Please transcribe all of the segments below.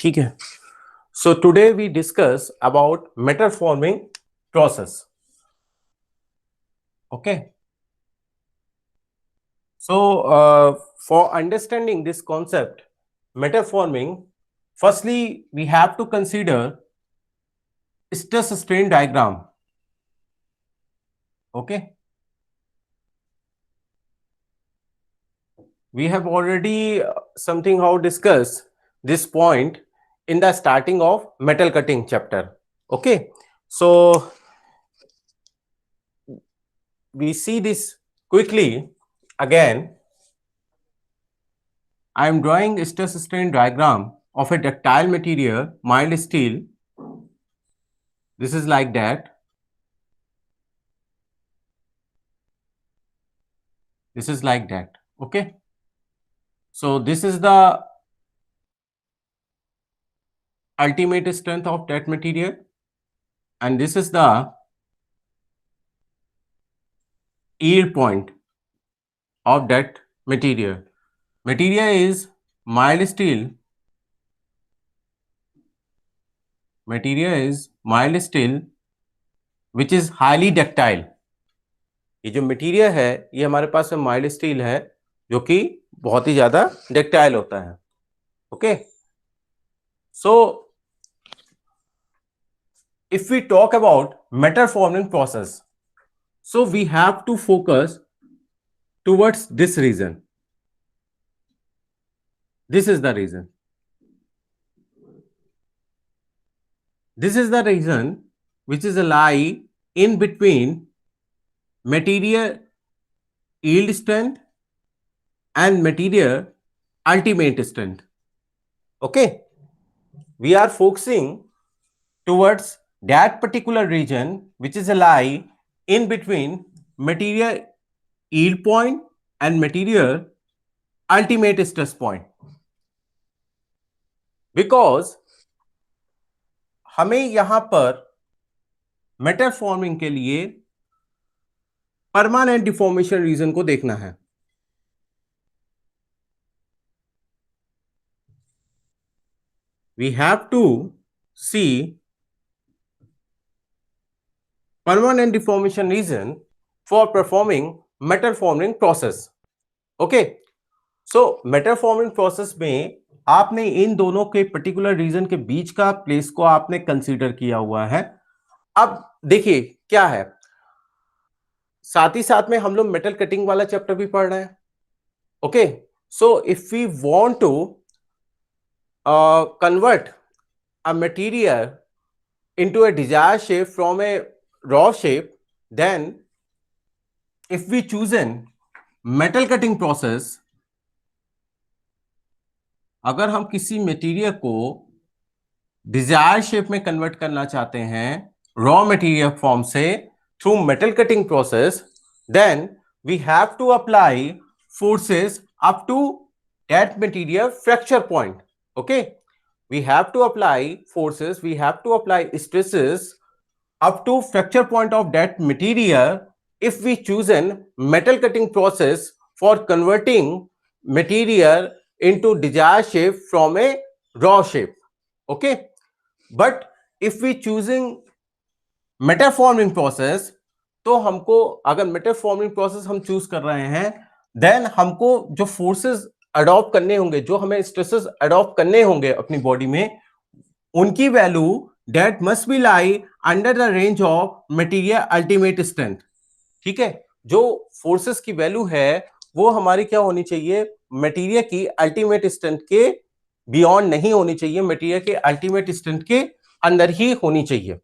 ठीक है. So today we discuss about metal forming process. Okay. So for understanding this concept, metal forming, firstly we have to consider stress strain diagram. Okay. We have already something how discussed this point in the starting of metal cutting chapter. Okay. So we see this quickly again. I am drawing a stress strain diagram of a ductile material, mild steel. This is like that. This is like that. Okay. So this is the ultimate strength of that material, and this is the yield point of that material. Material is mild steel. Material is mild steel which is highly ductile. ये जो material है ये हमारे पास में mild steel है जो कि बहुत ही ज्यादा डक्टाइल होता है. Okay. So if we talk about metal forming process, so we have to focus towards this region. This is the region. This is the region which is a lie in between material yield strength and material ultimate strength. Okay. We are focusing towards that particular region which is a lie in between material yield point and material ultimate stress point. Because हमें यहां पर metal forming के लिए permanent deformation reason को देखना है. We have to see permanent deformation region for performing metal forming process. Okay. So metal forming process में आपने इन दोनों के पर्टिकुलर रीजन के बीच का प्लेस को आपने कंसीडर किया हुआ है. अब देखिए क्या है, साथ ही साथ में हम लोग मेटल कटिंग वाला चैप्टर भी पढ़ रहे हैं. Okay. So if we want to convert a material into a desired shape from a raw shape, then if we choose an metal cutting process, अगर हम किसी मटेरियल को डिजायर शेप में कन्वर्ट करना चाहते हैं रॉ मटेरियल फॉर्म से through metal cutting process, then we have to apply forces up to that material fracture point. Okay, we have to apply forces, we have to apply stresses up to fracture point of that material if we choose an metal cutting process for converting material into desired shape from a raw shape. Okay, but if we choosing metal forming process, तो हमको अगर metal forming process हम choose कर रहे हैं, then हमको जो forces adopt करने होंगे, जो हमें स्ट्रेसेस अडॉप्ट करने होंगे अपनी बॉडी में, उनकी value that must be lie under the range of material ultimate strength. ठीक है. जो फोर्सेस की वैल्यू है वो हमारी क्या होनी चाहिए, मटेरियल की अल्टीमेट स्ट्रेंथ के बियॉन्ड नहीं होनी चाहिए, मटेरियल के अल्टीमेट स्ट्रेंथ के अंदर ही होनी चाहिए.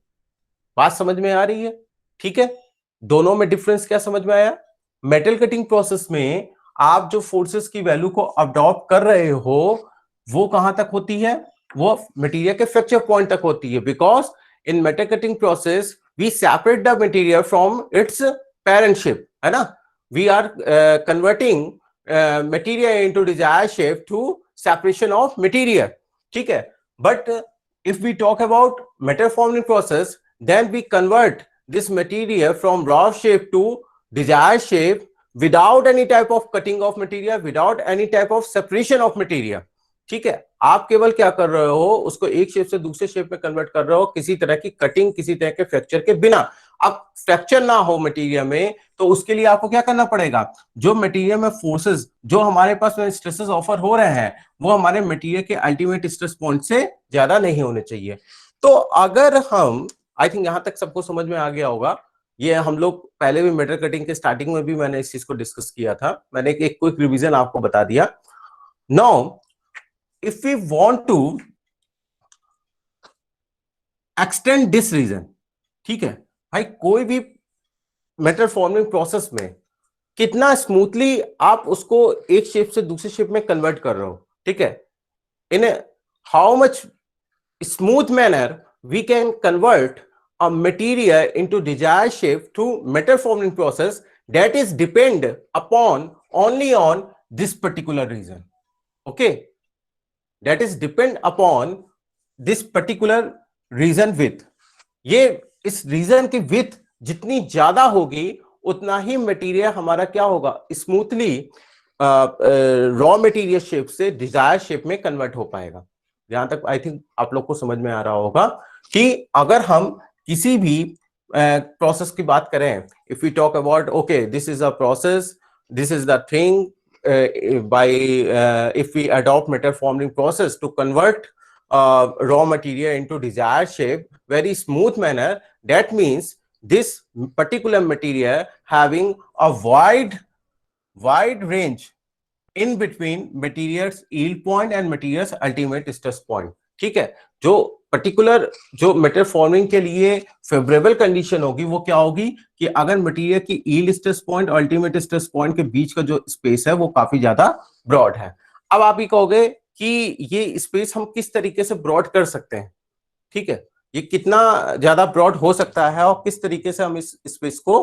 बात समझ में आ रही है? ठीक है. दोनों में डिफरेंस क्या समझ में आया? मेटल कटिंग प्रोसेस में आप जो फोर्सेस की वैल्यू को अडॉप्ट कर रहे हो वो कहां तक होती है, वो मटेरियल के फ्रैक्चर पॉइंट तक होती है. Because in metal cutting process we separate the material from its parent shape, है ना. We are converting material into desired shape through separation of material. ठीक है. But if we talk about metal forming process, then we convert this material from raw shape to desired shape without any type of cutting of material, without any type of separation of material. ठीक है, आप केवल क्या कर रहे हो, उसको एक शेप से दूसरे शेप में कन्वर्ट कर रहे हो, किसी तरह की कटिंग, किसी तरह के फ्रैक्चर के बिना। अब फ्रैक्चर ना हो मटेरियल में, तो उसके लिए आपको क्या करना पड़ेगा, जो मटेरियल में फोर्सेस, जो हमारे पास में स्ट्रेसेस ऑफर हो रहे हैं, वो हमारे मटेरियल के अल्टीमेट स्ट्रेस पॉइंट से ज्यादा नहीं होने चाहिए। तो अगर हम, आई थिंक यहां तक सबको समझ में आ गया होगा। ये हम लोग पहले भी मेटल कटिंग के स्टार्टिंग में भी मैंने इस चीज को डिस्कस किया था, मैंने एक क्विक रिवीजन आपको बता दिया। Now if we want to extend this region, ठीक है भाई, कोई भी मेटल फॉर्मिंग प्रोसेस में कितना स्मूथली आप उसको एक शेप से दूसरे शेप में कन्वर्ट कर रहे हो, ठीक है, in how much smooth manner we can convert a material into desired shape through metal forming process, that is depend upon only on this particular region. Okay, that is depend upon this particular region width. ये इस reason की with जितनी ज्यादा होगी, उतना ही material हमारा क्या होगा, स्मूथली रॉ मटेरियल शेप से डिजायर शेप में कन्वर्ट हो पाएगा। यहां तक आई थिंक आप लोग को समझ में आ रहा होगा कि अगर हम किसी भी प्रोसेस की बात करें, if we talk about okay this is a process, this is the thing, by if we adopt metal forming process to convert raw material into desired shape very smooth manner, that means this particular material having a wide range in between materials yield point and materials ultimate stress point। ठीक है, जो particular जो material forming के लिए favourable condition होगी, वो क्या होगी कि अगर मटेरियल की यील्ड स्ट्रेस पॉइंट और अल्टीमेट स्ट्रेस पॉइंट के बीच का जो स्पेस है वो काफी ज्यादा ब्रॉड है। अब आप ये कहोगे कि ये स्पेस हम किस तरीके से ब्रॉड कर सकते हैं, ठीक है, ये कितना ज्यादा ब्रॉड हो सकता है और किस तरीके से हम इस स्पेस को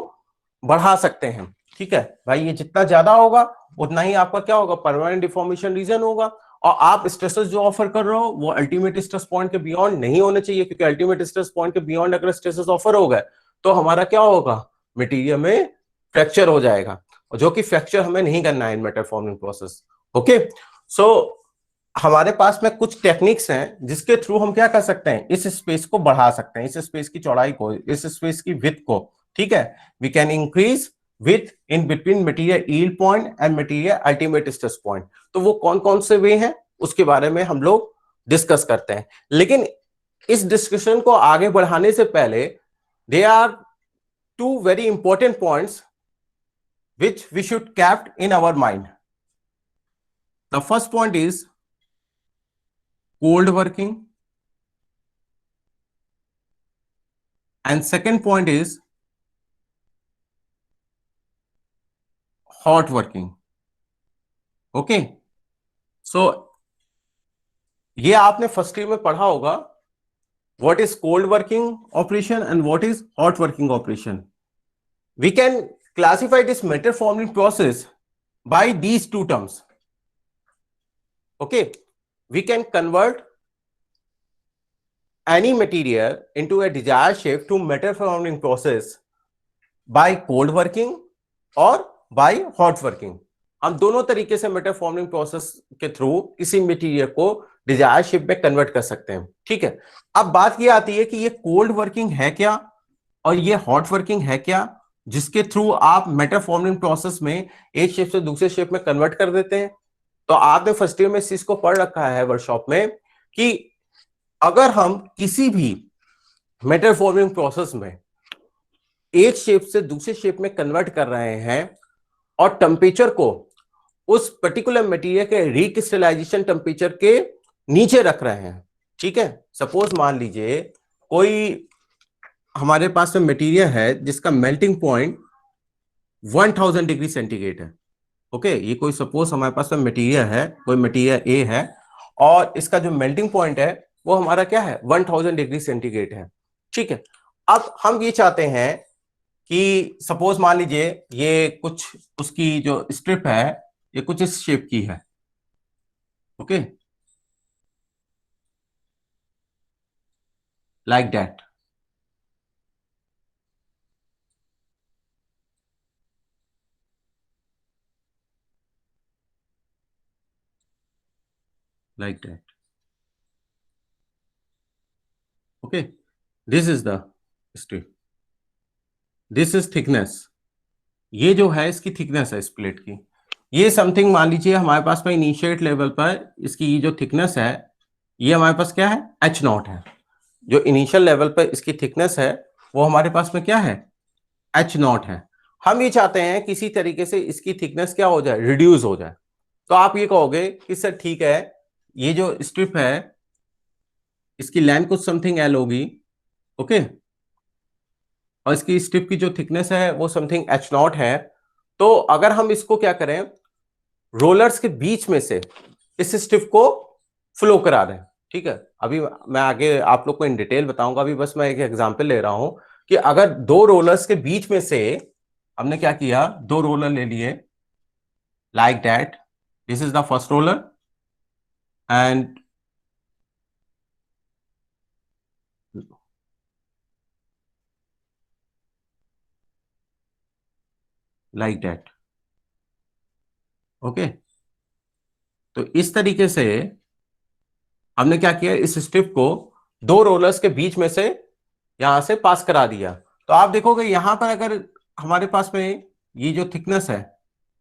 बढ़ा सकते हैं। ठीक है भाई, ये जितना ज्यादा होगा उतना ही आपका क्या होगा, परमानेंट डिफॉर्मेशन रीजन होगा, और आप स्ट्रेसेस जो ऑफर कर रहे हो वो अल्टीमेट स्ट्रेस पॉइंट के बियॉन्ड नहीं होने चाहिए, क्योंकि अल्टीमेट स्ट्रेस पॉइंट के बियॉन्ड अगर स्ट्रेसेस ऑफर हो गए तो हमारा क्या होगा, मटेरियल में फ्रैक्चर हो जाएगा, और जो कि फ्रैक्चर हमें नहीं करना है in metal forming process. Okay, so हमारे पास में कुछ टेक्निक्स हैं जिसके थ्रू हम क्या कर सकते हैं, इस स्पेस को बढ़ा सकते हैं, इस स्पेस की चौड़ाई को, इस स्पेस की विड्थ को। ठीक है, we can increase within between material yield point and material ultimate stress point. तो वो कौन कौन से वे हैं उसके बारे में हम लोग डिस्कस करते हैं, लेकिन इस डिस्कशन को आगे बढ़ाने से पहले they are two very important points which we should kept in our mind. The first point is cold working, and second point is hot working. Okay, so ये आपने फर्स्ट ईयर में पढ़ा होगा, what is cold working operation and what is hot working operation. We can classify this metal forming process by these two terms. Okay, we can convert any material into a desired shape through metal forming process by cold working or by hot working. हम दोनों तरीके से metal forming process के through किसी material को Dzire shape में convert कर सकते हैं। ठीक है, अब बात ये आती है कि ये कोल्ड वर्किंग है क्या और ये हॉट वर्किंग है क्या, जिसके थ्रू आप मेटल फॉर्मिंग प्रोसेस में एक शेप से दूसरे शेप में कन्वर्ट कर देते हैं। तो आपने फर्स्ट ईयर में इस चीज को पढ़ रखा है वर्कशॉप में कि अगर हम किसी भी मेटल फॉर्मिंग प्रोसेस में एक शेप से दूसरे शेप में कन्वर्ट कर रहे हैं और टेम्परेचर को उस पर्टिकुलर मटेरियल के रिक्रिस्टलाइजेशन टेम्परेचर के नीचे रख रहे हैं। ठीक है, सपोज मान लीजिए कोई हमारे पास में मटेरियल है जिसका मेल्टिंग पॉइंट 1000 डिग्री सेंटीग्रेड है। ओके, ये कोई सपोज हमारे पास में मटेरियल है, कोई मटेरियल ए है और इसका जो मेल्टिंग पॉइंट है वो हमारा क्या है, 1000 डिग्री सेंटीग्रेड है। ठीक है, अब हम ये चाहते हैं कि सपोज मान लीजिए ये कुछ उसकी जो स्ट्रिप है ये कुछ इस शेप की है। Okay, like that. like that. Okay, this is the strip. This is thickness. ये जो है इसकी थिकनेस है इस प्लेट की. ये समथिंग मान लीजिए हमारे पास में इनिशिएट लेवल पर इसकी ये जो थिकनेस है ये हमारे पास क्या है, H0 है. जो इनिशियल लेवल पर इसकी थिकनेस है वो हमारे पास में क्या है, H0 है. हम ये चाहते हैं किसी तरीके से इसकी थिकनेस क्या हो जाए, रिड्यूस हो जाए. तो आप ये कहोगे कि सर ठीक है, ये जो स्ट्रिप है इसकी लेंथ कुछ समथिंग L होगी. ओके, और इसकी स्ट्रिप की जो थिकनेस है वो समथिंग H0 है. तो अगर हम इसको क्या करें, रोलर्स के बीच में से इस स्ट्रिप को फ्लो करा दें. ठीक है, अभी मैं आगे आप लोग को इन डिटेल बताऊंगा. अभी बस मैं एक एग्जांपल ले रहा हूं कि अगर दो रोलर्स के बीच में से हमने क्या किया, दो रोलर ले लिए like that. This is the first roller and like that. Okay, तो इस तरीके से हमने क्या किया, इस स्ट्रिप को दो रोलर्स के बीच में से यहां से पास करा दिया. तो आप देखोगे यहां पर अगर हमारे पास में ये जो थिकनेस है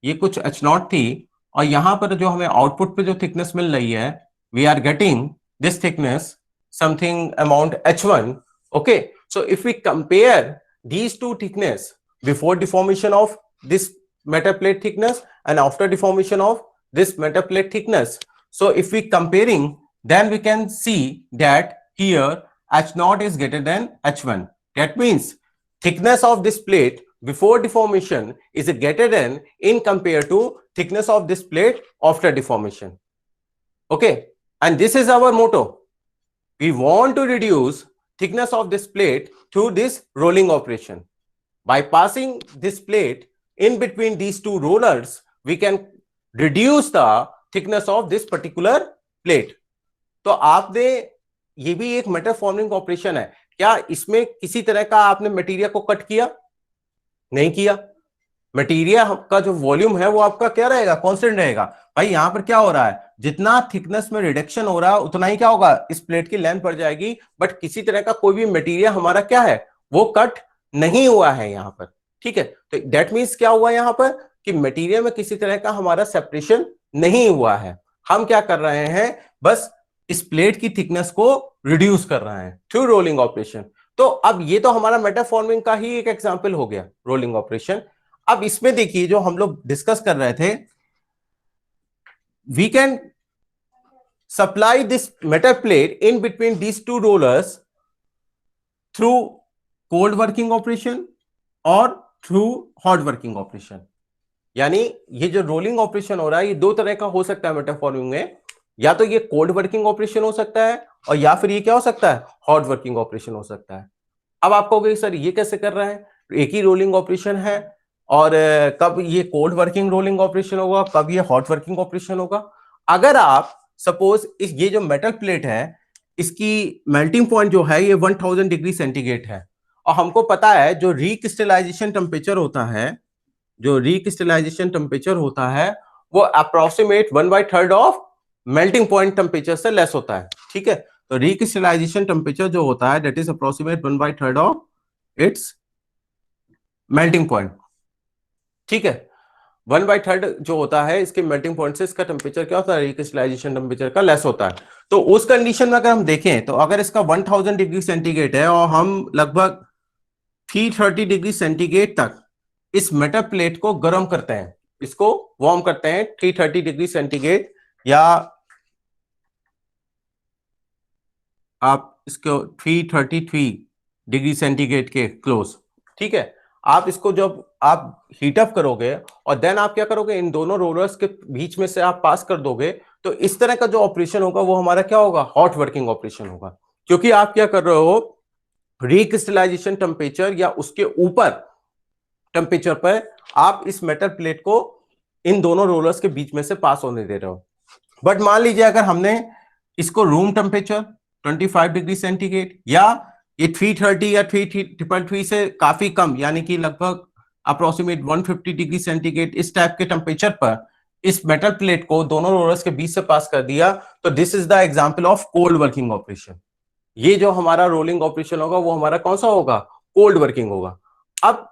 ये कुछ H0 थी और यहां पर जो हमें आउटपुट पे जो थिकनेस मिल रही है we are getting this thickness something amount H1. Okay, so if we compare these two thickness before deformation of this metal plate thickness and after deformation of this metal plate thickness, so if we comparing then we can see that here H0 is greater than H1. That means thickness of this plate before deformation is greater than in compared to thickness of this plate after deformation. Okay, and this is our motto. We want to reduce thickness of this plate through this rolling operation. By passing this plate in between these two rollers, we can reduce the thickness of this particular plate. तो आपने ये भी एक metal forming operation है. क्या इसमें किसी तरह का आपने मटेरियल को कट किया? नहीं किया. मटेरियल का जो वॉल्यूम है वो आपका क्या रहेगा, कांस्टेंट रहेगा. भाई यहां पर क्या हो रहा है, जितना थिकनेस में रिडक्शन हो रहा है उतना ही क्या होगा, इस प्लेट की लेंथ बढ़ जाएगी. बट किसी तरह का कोई भी मटेरियल हमारा क्या है, वो कट नहीं हुआ है यहां पर. ठीक है, तो दैट मीन्स क्या हुआ यहां पर कि मटेरियल में किसी तरह का हमारा सेपरेशन नहीं हुआ है. हम क्या कर रहे हैं, बस इस प्लेट की थिकनेस को रिड्यूस कर रहे हैं थ्रू रोलिंग ऑपरेशन. तो अब ये तो हमारा मेटल फॉर्मिंग का ही एक एग्जांपल हो गया, रोलिंग ऑपरेशन. अब इसमें देखिए जो हम लोग डिस्कस कर रहे थे, we can supply this metal plate in between these two rollers through cold working operation और थ्रू हॉट वर्किंग ऑपरेशन. यानी ये जो रोलिंग ऑपरेशन हो रहा है ये दो तरह का हो सकता है मेटल फॉर्मिंग में. या तो ये कोल्ड वर्किंग ऑपरेशन हो सकता है और या फिर ये क्या हो सकता है, हॉट वर्किंग ऑपरेशन हो सकता है. अब आप कहोगे सर ये कैसे कर रहे हैं, एक ही रोलिंग ऑपरेशन है और कब ये कोल्ड वर्किंग रोलिंग ऑपरेशन होगा, कब ये हॉट वर्किंग ऑपरेशन होगा. अगर आप सपोज इस ये जो मेटल प्लेट है इसकी मेल्टिंग पॉइंट जो है ये 1000 डिग्री सेंटीग्रेड है और हमको पता है जो रीक्रिस्टलाइजेशन टेम्परेचर होता है, जो रीक्रिस्टलाइजेशन टेम्परेचर होता है वो approximate 1/3 of melting point temperature से लेस होता है. ठीक है, तो रीक्रिस्टलाइजेशन टेम्परेचर जो होता है that is approximate 1/3 of its melting point. ठीक है, 1/3 जो होता है इसके मेल्टिंग पॉइंट से इसका टेम्परेचर क्या होता है, रीक्रिस्टलाइजेशन टेम्परेचर का लेस होता है. तो उस कंडीशन में अगर हम देखें तो अगर इसका 1000 डिग्री सेंटीग्रेड है और हम लगभग 330 डिग्री सेंटीग्रेड तक इस मेटल प्लेट को गर्म करते हैं, इसको वार्म करते हैं 330 डिग्री सेंटीग्रेड या आप इसको 333 डिग्री सेंटीग्रेड के क्लोज. ठीक है, आप इसको जब आप हीट अप करोगे और देन आप क्या करोगे, इन दोनों रोलर्स के बीच में से आप पास कर दोगे, तो इस तरह का जो ऑपरेशन होगा वो हमारा क्या होगा, हॉट वर्किंग ऑपरेशन होगा. क्योंकि आप क्या कर रहे हो, रीक्रिस्टलाइजेशन टेम्परेचर या उसके ऊपर टेम्परेचर पर आप इस मेटल प्लेट को इन दोनों रोलर्स के बीच में से पास होने दे रहे हो. बट मान लीजिए अगर हमने इसको रूम टेम्परेचर 25 डिग्री सेंटीग्रेड या ये 330 या 333 से काफी कम यानी कि लगभग अप्रोक्सीमेट 150 डिग्री सेंटीग्रेड इस टाइप के टेम्परेचर पर इस मेटल प्लेट को दोनों रोलर्स के बीच से पास कर दिया, तो this is the example of cold working operation. ये जो हमारा रोलिंग ऑपरेशन होगा वो हमारा कौन सा होगा, कोल्ड वर्किंग होगा। अब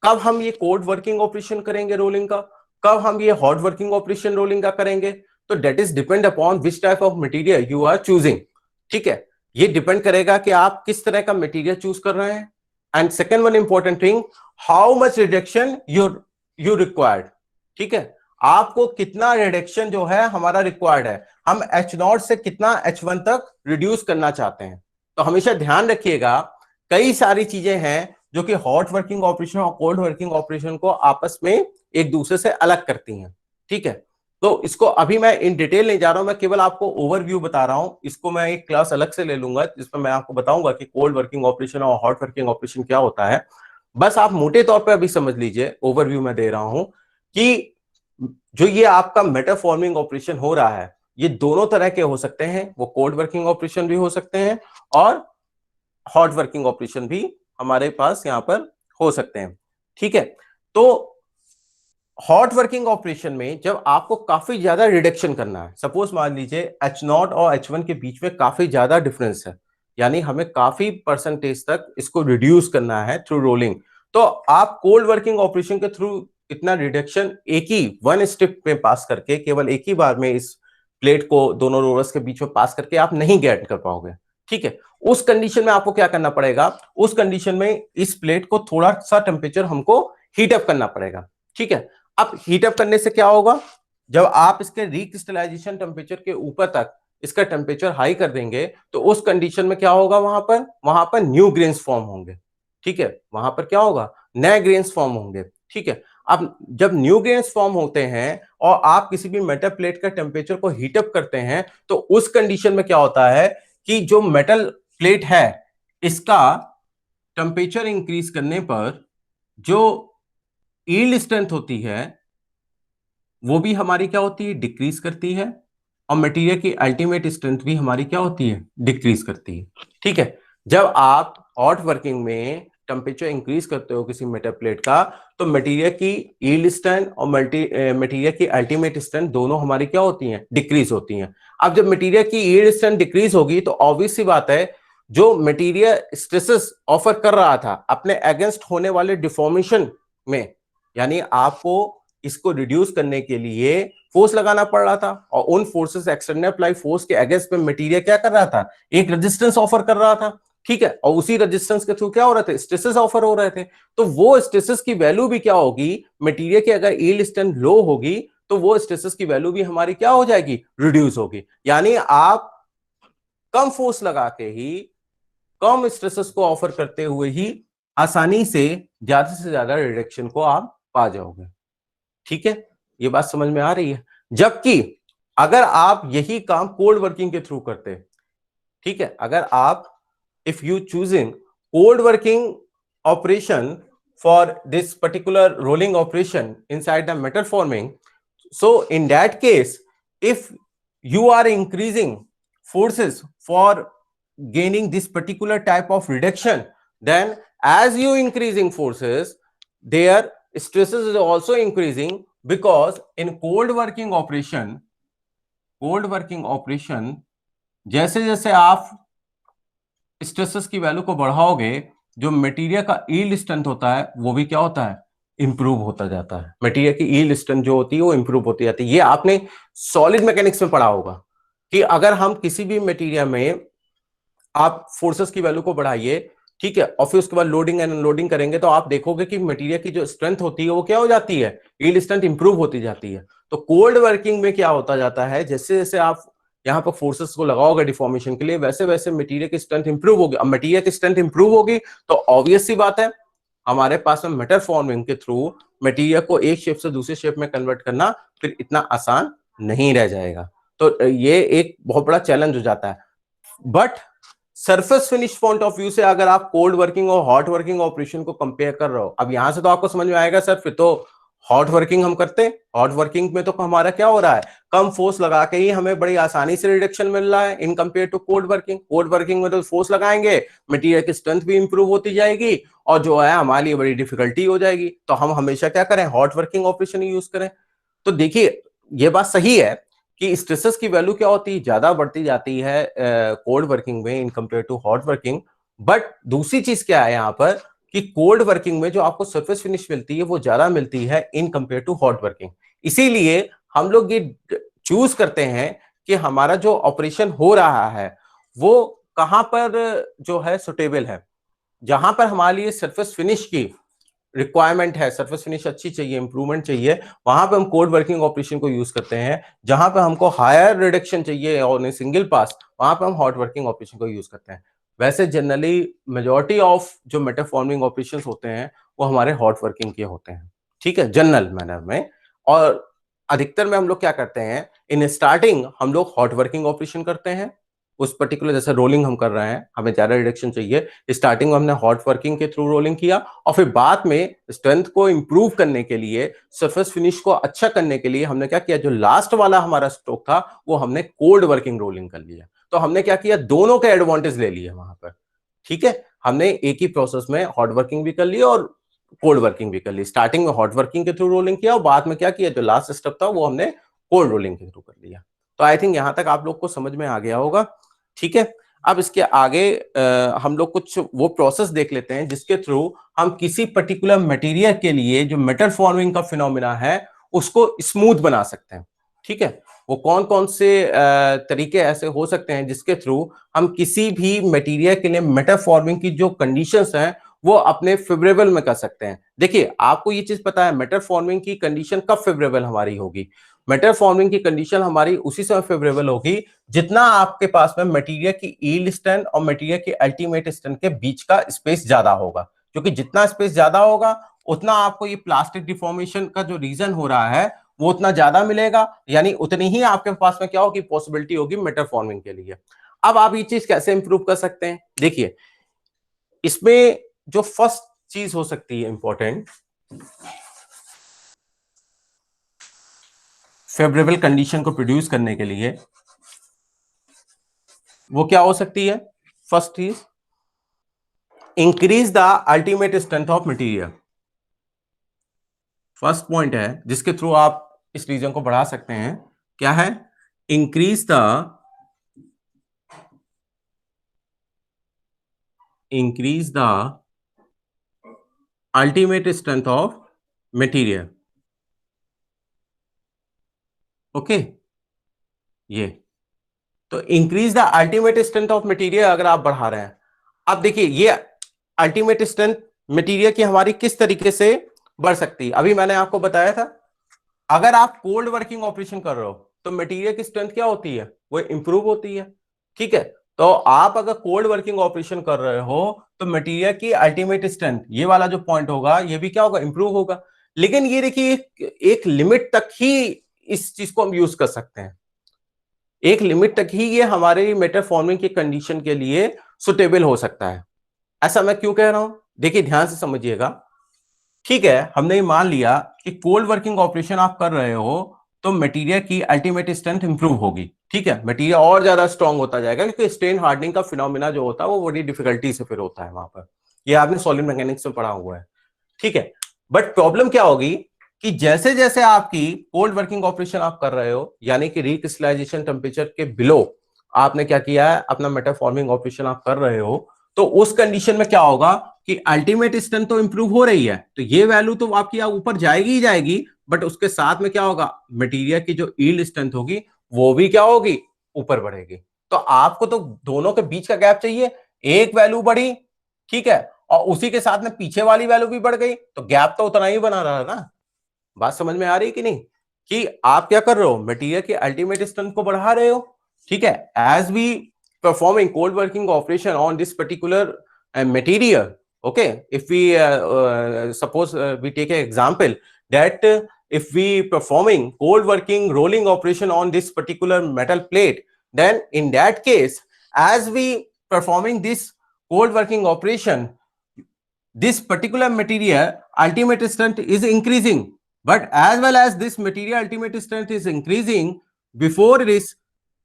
कब हम ये कोल्ड वर्किंग ऑपरेशन करेंगे रोलिंग का, कब हम ये हॉट वर्किंग ऑपरेशन रोलिंग का करेंगे, तो that is depend upon which type of material you are choosing. ठीक है, ये डिपेंड करेगा कि आप किस तरह का मटेरियल चूज कर रहे हैं। And second one important thing, how much reduction you required. ठीक है, आपको कितना रिडक्शन जो है हमारा रिक्वायर्ड है, हम H0 से कितना H1 तक रिड्यूस करना चाहते हैं। तो हमेशा ध्यान रखिएगा, कई सारी चीजें हैं जो कि हॉट वर्किंग ऑपरेशन और कोल्ड वर्किंग ऑपरेशन को आपस में एक दूसरे से अलग करती हैं। ठीक है, तो इसको अभी मैं इन डिटेल नहीं जा रहा हूं, मैं केवल आपको ओवरव्यू बता रहा हूं। इसको मैं एक क्लास अलग से ले लूंगा जिसमें मैं आपको बताऊंगा कि कोल्ड वर्किंग ऑपरेशन और हॉट वर्किंग ऑपरेशन क्या होता है। बस आप मोटे तौर पे अभी समझ लीजिए, ओवरव्यू में दे रहा हूं कि जो ये आपका मेटल फॉर्मिंग ऑपरेशन हो रहा है, ये दोनों तरह के हो सकते हैं। वो कोल्ड वर्किंग ऑपरेशन भी हो सकते हैं और हॉट वर्किंग ऑपरेशन भी हमारे पास यहां पर हो सकते हैं। ठीक है, तो हॉट वर्किंग ऑपरेशन में जब आपको काफी ज्यादा रिडक्शन करना है, सपोज मान लीजिए H0 और H1 के बीच में काफी ज्यादा डिफरेंस है, यानी हमें काफी परसेंटेज तक इसको रिड्यूस करना है थ्रू रोलिंग, तो आप कोल्ड वर्किंग ऑपरेशन के थ्रू इतना रिडक्शन एक ही वन स्टेप में पास करके, केवल एक ही बार में इस प्लेट को दोनों रोलर्स के बीच में पास करके आप नहीं गेट कर पाओगे। ठीक है, उस कंडीशन में आपको क्या करना पड़ेगा, उस कंडीशन में इस प्लेट को थोड़ा सा टेम्परेचर हमको हीटअप करना पड़ेगा। ठीक है, अब हीटअप करने से क्या होगा, जब आप इसके रिक्रिस्टलाइजेशन टेम्परेचर के ऊपर तक इसका टेम्परेचर हाई कर देंगे, तो उस कंडीशन में क्या होगा, वहां पर न्यू ग्रेन्स फॉर्म होंगे। ठीक है, वहां पर क्या होगा, नए ग्रेन्स फॉर्म होंगे। ठीक है, अब जब न्यू ग्रेन्स फॉर्म होते हैं और आप किसी भी मेटल प्लेट का टेम्परेचर को हीटअप करते हैं, तो उस कंडीशन में क्या होता है कि जो मेटल प्लेट है इसका टेम्परेचर इंक्रीज करने पर जो यील्ड स्ट्रेंथ होती है वो भी हमारी क्या होती है, डिक्रीज करती है, और मटेरियल की अल्टीमेट स्ट्रेंथ भी हमारी क्या होती है, डिक्रीज करती है। ठीक है, जब आप हॉट वर्किंग में टेम्परेचर इंक्रीज करते हो किसी मेटल प्लेट का, तो मटेरियल की यील्ड स्ट्रेंथ और मटेरियल की अल्टीमेट स्ट्रेंथ दोनों हमारी क्या होती हैं, डिक्रीज होती हैं। अब जब मटेरियल की यील्ड स्ट्रेंथ डिक्रीज होगी, तो ऑब्वियस सी बात है, जो मटेरियल स्ट्रेसेस ऑफर कर रहा था अपने अगेंस्ट होने वाले डिफॉर्मेशन में, यानी आपको इसको रिड्यूस करने के लिए फोर्स लगाना पड़ रहा था, और उन फोर्सेस, एक्सटर्नल अप्लाई फोर्स के अगेंस्ट में मटेरियल क्या कर रहा था, एक रेजिस्टेंस ऑफर कर रहा था। ठीक है, और उसी रेजिस्टेंस के थ्रू क्या हो रहे थे, स्ट्रेसेस ऑफर हो रहे थे। तो वो स्ट्रेसेस की वैल्यू भी क्या होगी, मटेरियल की अगर यील्ड स्ट्रेंथ लो होगी, तो वो स्ट्रेसेस की वैल्यू भी हमारी क्या हो जाएगी, रिड्यूस होगी। यानी आप कम फोर्स लगा के ही, कम स्ट्रेसेस को ऑफर करते हुए ही आसानी से ज्यादा रिडक्शन को आप पा जाओगे। ठीक है, ये बात समझ में आ रही है। जबकि अगर आप यही काम कोल्ड वर्किंग के थ्रू करते, ठीक है, अगर आप if you choosing cold working operation for this particular rolling operation inside the metal forming, so in that case, if you are increasing forces for gaining this particular type of reduction, then as you increasing forces, their stresses is also increasing, because in cold working operation जैसे जैसे आप stresses की value को बढ़ाओगे, जो material का yield strength होता है वो भी क्या होता है, इंप्रूव होता जाता है। मटेरियल की यील्ड स्ट्रेंथ जो होती है वो इंप्रूव होती जाती है। ये आपने सॉलिड मैकेनिक्स में पढ़ा होगा कि अगर हम किसी भी मटेरियल में आप फोर्सेस की वैल्यू को बढ़ाइए, ठीक है, और फिर उसके बाद लोडिंग एंड अनलोडिंग करेंगे, तो आप देखोगे कि मटेरियल की जो स्ट्रेंथ होती है वो क्या हो जाती है, यील्ड स्ट्रेंथ इंप्रूव होती जाती है। तो कोल्ड वर्किंग में क्या होता जाता है, जैसे जैसे आप यहाँ पर फोर्सेस को लगाओगे डिफॉर्मेशन के लिए, वैसे वैसे मटेरियल की स्ट्रेंथ इंप्रूव होगी। अब मटेरियल की स्ट्रेंथ इंप्रूव होगी तो ऑब्वियस सी बात है, हमारे पास में मेटल फॉर्मिंग के थ्रू मटेरियल को एक शेप से दूसरे शेप में कन्वर्ट करना फिर इतना आसान नहीं रह जाएगा। तो ये एक बहुत बड़ा चैलेंज हो जाता है। But surface finish point of view से अगर आप कोल्ड वर्किंग और हॉट वर्किंग ऑपरेशन को कंपेयर कर रहे हो, अब यहां से तो आपको समझ में आएगा सर फिर तो हॉट वर्किंग हम करते हैं, हॉट वर्किंग में तो हमारा क्या हो रहा है, कम फोर्स लगा के ही हमें बड़ी आसानी से रिडक्शन मिल रहा है in compare to cold working. Cold working में तो फोर्स लगाएंगे, मटेरियल की स्ट्रेंथ भी इंप्रूव होती जाएगी, और जो है हमारे लिए बड़ी डिफिकल्टी हो जाएगी। तो हम हमेशा क्या करें, हॉट वर्किंग ऑपरेशन यूज करें। तो देखिए ये बात सही है कि स्ट्रेसेस की वैल्यू क्या होती है, ज्यादा बढ़ती जाती है कोल्ड वर्किंग में in compare to hot working. But दूसरी चीज क्या है यहाँ पर कि कोल्ड वर्किंग में जो आपको सरफेस फिनिश मिलती है वो ज्यादा मिलती है in compare to hot working. इसीलिए हम लोग ये चूज करते हैं कि हमारा जो ऑपरेशन हो रहा है वो कहां पर जो है सुटेबल है, जहां पर हमारे लिए सरफेस फिनिश की रिक्वायरमेंट है, सरफेस फिनिश अच्छी चाहिए, इंप्रूवमेंट चाहिए, वहां पे हम कोड वर्किंग ऑपरेशन को यूज करते हैं। जहां पे हमको हायर रिडक्शन चाहिए और सिंगल पास, वहां पे हम हॉट वर्किंग ऑपरेशन को यूज करते हैं। वैसे जनरली मेजॉरिटी ऑफ जो मेटाफॉर्मिंग ऑपरेशंस होते हैं वो हमारे हॉट वर्किंग के होते हैं, ठीक है, जनरल मैनर में। और अधिकतर में हम लोग क्या करते हैं, इन स्टार्टिंग हम लोग हॉट वर्किंग ऑपरेशन करते हैं उस पर्टिकुलर, जैसे रोलिंग हम कर रहे हैं, हमें ज्यादा रिडक्शन चाहिए, स्टार्टिंग में हमने हॉट वर्किंग के थ्रू रोलिंग किया, और फिर बाद में स्ट्रेंथ को इंप्रूव करने के लिए, सरफेस फिनिश को अच्छा करने के लिए हमने क्या किया, जो लास्ट वाला हमारा स्ट्रोक था वो हमने कोल्ड वर्किंग रोलिंग कर लिया। तो हमने क्या किया, दोनों के एडवांटेज ले लिए वहां पर, ठीक है। हमने एक ही प्रोसेस में हॉट वर्किंग भी कर ली और कोल्ड वर्किंग भी कर ली। स्टार्टिंग में हॉट वर्किंग के थ्रू रोलिंग किया और बाद में क्या किया, जो लास्ट स्टेप था वो हमने कोल्ड रोलिंग के थ्रू कर लिया। तो आई थिंक यहां तक आप लोग को समझ में आ गया होगा, ठीक है। अब इसके आगे हम लोग कुछ वो प्रोसेस देख लेते हैं जिसके थ्रू हम किसी पर्टिकुलर मटेरियल के लिए जो मेटल फॉर्मिंग का फिनोमिना है उसको स्मूथ बना सकते हैं, ठीक है। वो कौन कौन से तरीके ऐसे हो सकते हैं जिसके थ्रू हम किसी भी मटेरियल के लिए मेटल फॉर्मिंग की जो कंडीशंस हैं वो अपने फेवरेबल में कर सकते हैं। देखिए आपको ये चीज पता है, मेटल फॉर्मिंग की कंडीशन कब फेवरेबल हमारी होगी, मेटल फॉर्मिंग की कंडीशन हमारी उसी समय फेवरेबल होगी जितना आपके पास में मटेरियल की यील्ड स्ट्रेंथ और मटेरियल की अल्टीमेट स्ट्रेंथ के बीच का स्पेस ज्यादा होगा। क्योंकि जितना स्पेस ज्यादा होगा उतना आपको ये प्लास्टिक डिफॉर्मेशन का जो रीजन हो रहा है वो उतना ज्यादा मिलेगा, यानी उतनी ही आपके पास में क्या होगी, पॉसिबिलिटी होगी मेटल फॉर्मिंग के लिए। अब आप ये चीज कैसे इंप्रूव कर सकते हैं, देखिए इसमें जो फर्स्ट चीज हो सकती है इंपॉर्टेंट, फेवरेबल कंडीशन को प्रोड्यूस करने के लिए, वो क्या हो सकती है, फर्स्ट चीज increase the ultimate strength of material. First point है जिसके थ्रू आप इस रीजन को बढ़ा सकते हैं, क्या है, increase the ultimate strength of material. Okay, ये तो increase the ultimate strength of material अगर आप बढ़ा रहे हैं। अब देखिए ये अल्टीमेट स्ट्रेंथ मटेरियल की हमारी किस तरीके से बढ़ सकती है, अभी मैंने आपको बताया था, अगर आप कोल्ड वर्किंग ऑपरेशन कर रहे हो तो मटेरियल की स्ट्रेंथ क्या होती है, वो इंप्रूव होती है, ठीक है। तो आप अगर कोल्ड वर्किंग ऑपरेशन कर रहे हो तो मटेरियल की अल्टीमेट स्ट्रेंथ, ये वाला जो पॉइंट होगा ये भी क्या होगा, इंप्रूव होगा। लेकिन ये देखिए एक लिमिट तक ही इस चीज को हम यूज कर सकते हैं, एक लिमिट तक ही ये हमारे मेटल फॉर्मिंग की कंडीशन के लिए सुटेबल हो सकता है। ऐसा मैं क्यों कह रहा हूं, देखिए ध्यान से समझिएगा, ठीक है। हमने ये मान लिया कि कोल्ड वर्किंग ऑपरेशन आप कर रहे हो तो मटेरियल की अल्टीमेट स्ट्रेंथ इंप्रूव होगी, ठीक है, मटेरियल और ज्यादा स्ट्रांग होता जाएगा क्योंकि स्ट्रेन हार्डनिंग का फिनोमिना जो होता है वो बड़ी डिफिकल्टी से फिर होता है वहां पर, ये आपने सॉलिड मैकेनिक्स में पढ़ा हुआ है, ठीक है। बट प्रॉब्लम क्या होगी कि जैसे जैसे आपकी कोल्ड वर्किंग ऑपरेशन आप कर रहे हो, यानी कि रिक्रिस्टलाइजेशन टेम्परेचर के बिलो आपने क्या किया है, अपना मेटल फॉर्मिंग ऑपरेशन आप कर रहे हो, तो उस कंडीशन में क्या होगा कि अल्टीमेट स्ट्रेंथ तो इंप्रूव हो रही है, तो ये वैल्यू तो आपकी ऊपर जाएगी ही जाएगी, बट उसके साथ में क्या होगा, मटेरियल की जो यील्ड स्ट्रेंथ होगी वो भी क्या होगी, ऊपर बढ़ेगी। तो आपको तो दोनों के बीच का गैप चाहिए, एक वैल्यू बढ़ी, ठीक है, और उसी के साथ में पीछे वाली वैल्यू भी बढ़ गई, तो गैप तो उतना ही बना रहा ना। बात समझ में आ रही कि नहीं, कि आप क्या कर रहे हो, मटेरियल के अल्टीमेट स्ट्रेंथ को बढ़ा रहे हो, ठीक है, as we performing cold working operation on this particular material. Okay, if we suppose we take an example that if we performing cold working rolling operation on this particular metal plate, then in that case as we performing this cold working operation, this particular material ultimate strength is increasing, but as well as this material ultimate strength is increasing, before this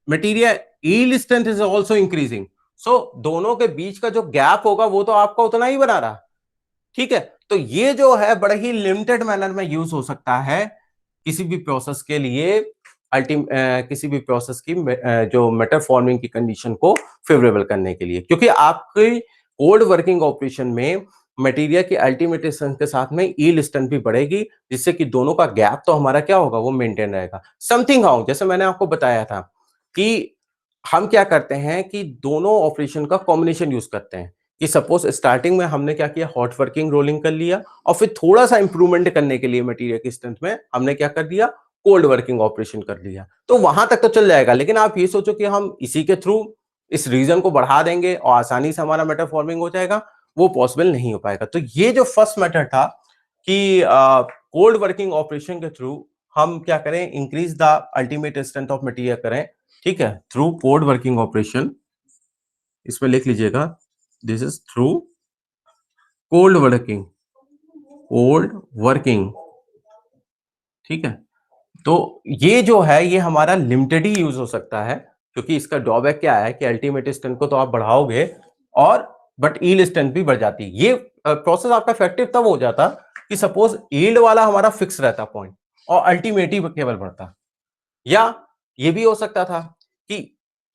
material yield strength is also increasing, so दोनों के बीच का जो gap होगा वो तो आपका उतना ही बना रहा, ठीक है। तो ये जो है बड़े ही लिमिटेड मैनर में यूज हो सकता है किसी भी प्रोसेस के लिए किसी भी प्रोसेस की जो मेटल फॉर्मिंग की कंडीशन को फेवरेबल करने के लिए, क्योंकि आपकी कोल्ड वर्किंग ऑपरेशन में मटेरियल की अल्टीमेट स्ट्रेंथ के साथ में यील्ड स्ट्रेंथ भी बढ़ेगी, जिससे कि दोनों का गैप तो हमारा क्या होगा, वो मेंटेन रहेगा। समथिंग हाउ, जैसे मैंने आपको बताया था कि हम क्या करते हैं कि दोनों ऑपरेशन का कॉम्बिनेशन यूज करते हैं, कि सपोज स्टार्टिंग में हमने क्या किया, हॉट वर्किंग रोलिंग कर लिया, और फिर थोड़ा सा इंप्रूवमेंट करने के लिए मटेरियल की स्ट्रेंथ में हमने क्या कर दिया, कोल्ड वर्किंग ऑपरेशन कर लिया। तो वहां तक तो चल जाएगा, लेकिन आप ये सोचो कि हम इसी के थ्रू इस रीजन को बढ़ा देंगे और आसानी से हमारा मेटल फॉर्मिंग हो जाएगा, वो पॉसिबल नहीं हो पाएगा। तो ये जो फर्स्ट मेथड था कि कोल्ड वर्किंग ऑपरेशन के थ्रू हम क्या करें, increase the ultimate strength of material करें, ठीक है, थ्रू कोल्ड वर्किंग ऑपरेशन। इसमें लिख लीजिएगा, this is through cold working, cold working, ठीक है। तो ये जो है ये हमारा लिमिटेड ही यूज हो सकता है, क्योंकि इसका ड्रॉबैक क्या है कि अल्टीमेट स्ट्रेंथ को तो आप बढ़ाओगे और बट यील्ड स्ट्रेंथ भी बढ़ जाती है। ये प्रोसेस आपका इफेक्टिव तब हो जाता कि सपोज यील्ड वाला हमारा फिक्स रहता पॉइंट और अल्टीमेट ही केवल बढ़ता। या ये भी हो सकता था कि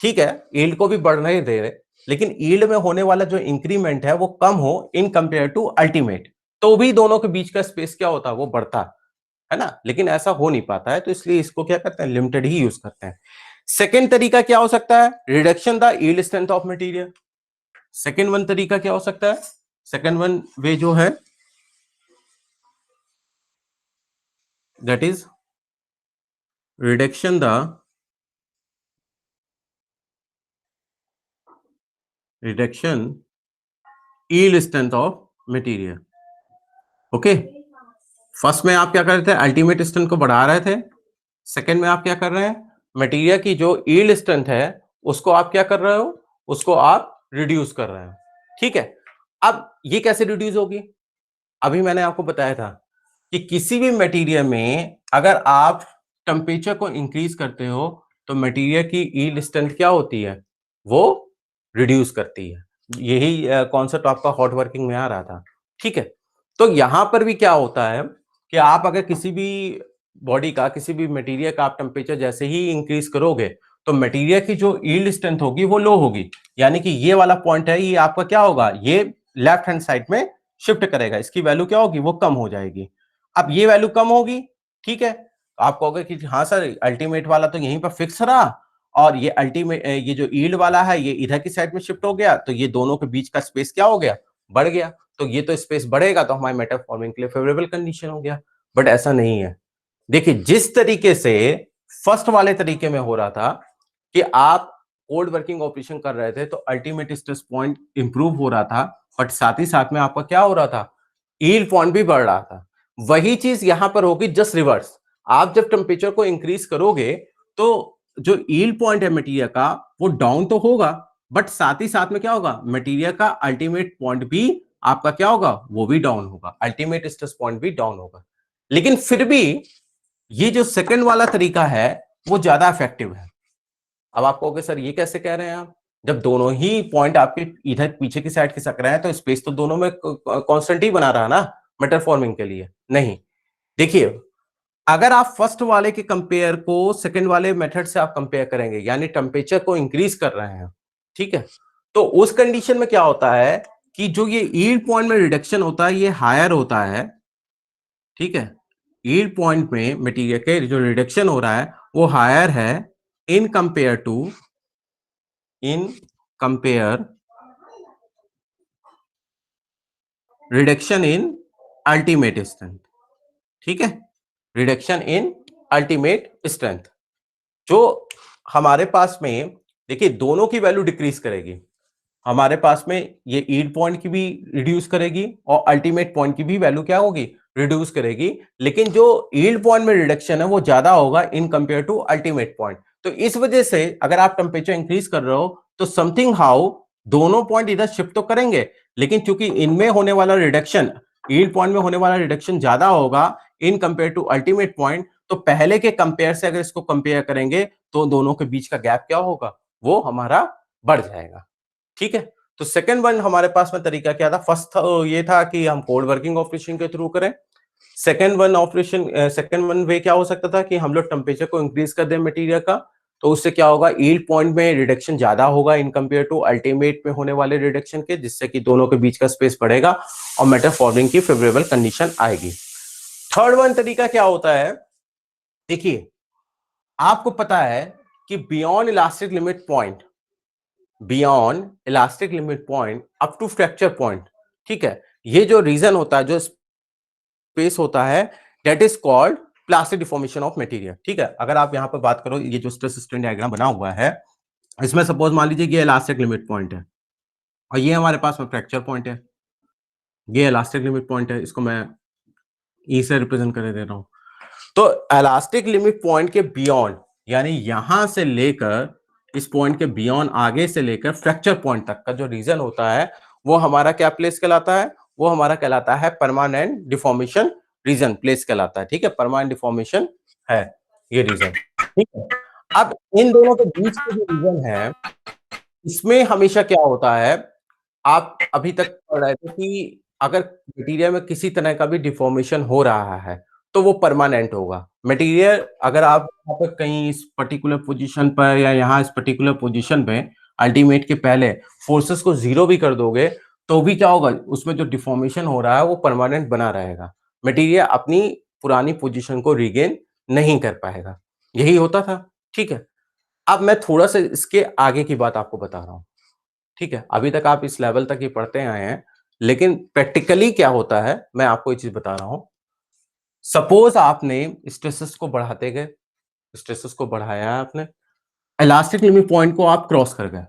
ठीक है, यील्ड को भी बढ़ने दे रहे, लेकिन यील्ड में होने वाला जो इंक्रीमेंट है वो कम हो इन कंपेयर टू अल्टीमेट, तो भी दोनों के बीच का स्पेस क्या होता, वो बढ़ता है ना। लेकिन ऐसा हो नहीं पाता है, तो इसलिए इसको क्या करते हैं, लिमिटेड ही यूज करते हैं। सेकेंड तरीका क्या हो सकता है, reduction the yield strength of material. Second one तरीका क्या हो सकता है, सेकेंड वन वे जो है, that is reduction the reduction yield strength of material. Okay, first में आप क्या कर रहे थे, अल्टीमेट स्ट्रेंथ को बढ़ा रहे थे। सेकेंड में आप क्या कर रहे हैं, मटेरियल की जो यील्ड स्ट्रेंथ है उसको आप क्या कर रहे हो, उसको आप रिड्यूस कर रहे हो, ठीक है। अब ये कैसे रिड्यूस होगी, अभी मैंने आपको बताया था कि किसी भी मटेरियल में अगर आप टेम्परेचर को इंक्रीज करते हो तो मटेरियल की यील्ड स्ट्रेंथ क्या होती है, वो रिड्यूस करती है। यही कॉन्सेप्ट आपका हॉट वर्किंग में आ रहा था, ठीक है। तो यहां पर भी क्या होता है कि आप अगर किसी भी बॉडी का, किसी भी मटेरियल का आप टेम्परेचर जैसे ही इंक्रीज करोगे तो मटेरियल की जो यील्ड स्ट्रेंथ होगी वो लो होगी, यानी कि ये वाला पॉइंट है, ये आपका क्या होगा, ये लेफ्ट हैंड साइड में शिफ्ट करेगा, इसकी वैल्यू क्या होगी, वो कम हो जाएगी। अब ये वैल्यू कम होगी, ठीक है, तो आप कहोगे कि हाँ सर, अल्टीमेट वाला तो यहीं पर फिक्स रहा और ये अल्टीमेट, ये जो यील्ड वाला है ये इधर की साइड में शिफ्ट हो गया, तो ये दोनों के बीच का स्पेस क्या हो गया, बढ़ गया। तो ये तो स्पेस बढ़ेगा तो हमारे मेटल फॉर्मिंग के लिए फेवरेबल कंडीशन हो गया, बट ऐसा नहीं है। देखिए, जिस तरीके से फर्स्ट वाले तरीके में हो रहा था कि आप कोल्ड वर्किंग ऑपरेशन कर रहे थे तो अल्टीमेट स्ट्रेस पॉइंट इंप्रूव हो रहा था, बट साथ ही साथ में आपका क्या हो रहा था, यील्ड पॉइंट भी बढ़ रहा था। वही चीज यहां पर होगी, जस्ट रिवर्स। आप जब टेम्परेचर को इंक्रीज करोगे तो जो यील्ड पॉइंट है मटेरियल का वो डाउन तो होगा, बट साथ ही साथ में क्या होगा, मटेरियल का अल्टीमेट पॉइंट भी आपका क्या होगा, वो भी डाउन होगा, अल्टीमेट स्ट्रेस पॉइंट भी डाउन होगा। लेकिन फिर भी ये जो सेकंड वाला तरीका है वो ज्यादा इफेक्टिव है। अब आप कहोगे सर ये कैसे कह रहे हैं आप, जब दोनों ही पॉइंट आपके इधर पीछे की साइड खिसक रहे हैं तो स्पेस तो दोनों में कांस्टेंट ही बना रहा है ना मेटल फॉर्मिंग के लिए। नहीं, देखिए, अगर आप फर्स्ट वाले के कंपेयर को सेकंड वाले मेथड से आप कंपेयर करेंगे, यानी टेम्परेचर को इंक्रीज कर रहे हैं, ठीक है, तो उस कंडीशन में क्या होता है कि जो ये यील्ड पॉइंट में रिडक्शन होता है ये हायर होता है, ठीक है। यील्ड पॉइंट में मटेरियल के जो रिडक्शन हो रहा है वो हायर है in compare to, in compare reduction in ultimate strength, ठीक है, रिडक्शन इन अल्टीमेट स्ट्रेंथ। जो हमारे पास में, देखिए, दोनों की वैल्यू डिक्रीज करेगी, हमारे पास में ये यील्ड पॉइंट की भी रिड्यूस करेगी और अल्टीमेट पॉइंट की भी वैल्यू क्या होगी, रिड्यूस करेगी। लेकिन जो यील्ड पॉइंट में रिडक्शन है वो ज्यादा होगा in compare to ultimate point. तो इस वजह से अगर आप टेम्परेचर इंक्रीज कर रहे हो तो समथिंग हाउ दोनों पॉइंट इधर शिफ्ट तो करेंगे, लेकिन क्योंकि इनमें होने वाला रिडक्शन, यील्ड पॉइंट में होने वाला रिडक्शन ज्यादा होगा in compare to ultimate point, तो पहले के कंपेयर से अगर इसको कंपेयर करेंगे तो दोनों के बीच का गैप क्या होगा, वो हमारा बढ़ जाएगा, ठीक है। तो सेकंड वन हमारे पास में तरीका क्या था, फर्स्ट ये था कि हम कोल्ड वर्किंग ऑपरेशन के थ्रू करें, सेकेंड वन वे क्या हो सकता था कि हम लोग टेम्परेचर को इंक्रीज कर दें मटेरियल का, तो उससे क्या होगा, यील्ड पॉइंट में रिडक्शन ज्यादा होगा इन कंपेयर टू अल्टीमेट में होने वाले रिडक्शन के, जिससे कि दोनों के बीच का स्पेस बढ़ेगा और मेटल फॉर्मिंग की फेवरेबल कंडीशन आएगी। थर्ड वन तरीका क्या होता है, देखिए आपको पता है कि beyond elastic limit point up to fracture point, ठीक है, ये जो रीजन होता है, जो स्पेस होता है, that is called plastic deformation of material. ठीक है, अगर आप यहां पर बात करो, ये जो स्ट्रेस स्ट्रेन डायग्राम बना हुआ है, इसमें सपोज मान लीजिए ये इलास्टिक लिमिट पॉइंट है और ये हमारे पास में फ्रैक्चर पॉइंट है, ये इलास्टिक लिमिट पॉइंट है, इसको मैं ई से रिप्रेजेंट कर दे रहा हूं। तो इलास्टिक लिमिट पॉइंट के बियॉन्ड, यानी यहां से लेकर इस पॉइंट के बियॉन्ड, आगे से लेकर फ्रैक्चर पॉइंट तक का जो रीजन होता है, वो हमारा क्या प्लेस कहलाता है, वो हमारा कहलाता है परमानेंट डिफॉर्मेशन रीजन प्लेस कहलाता है। ठीक है, परमानेंट डिफॉर्मेशन है ये रीजन। ठीक है, अब इन दोनों के बीच के जो रीजन है, इसमें हमेशा क्या होता है, आप अभी तक पढ़ रहे थे कि अगर मटेरियल में किसी तरह का भी डिफॉर्मेशन हो रहा है तो वो परमानेंट होगा। मटेरियल अगर आप यहाँ पर कहीं इस पर्टिकुलर पोजीशन पर या यहाँ इस पर्टिकुलर पोजीशन पे अल्टीमेट के पहले फोर्सेस को जीरो भी कर दोगे तो भी क्या होगा, उसमें जो डिफॉर्मेशन हो रहा है वो परमानेंट बना रहेगा, मटेरियल अपनी पुरानी पोजीशन को रिगेन नहीं कर पाएगा। यही होता था। ठीक है, अब मैं थोड़ा सा इसके आगे की बात आपको बता रहा हूं। ठीक है, अभी तक आप इस लेवल तक ही पढ़ते आए हैं, लेकिन प्रैक्टिकली क्या होता है मैं आपको ये चीज बता रहा हूं। सपोज आपने स्ट्रेसेस को बढ़ाते गए, स्ट्रेसेस को बढ़ाया है आपने, इलास्टिक लिमिट पॉइंट को आप क्रॉस कर गए,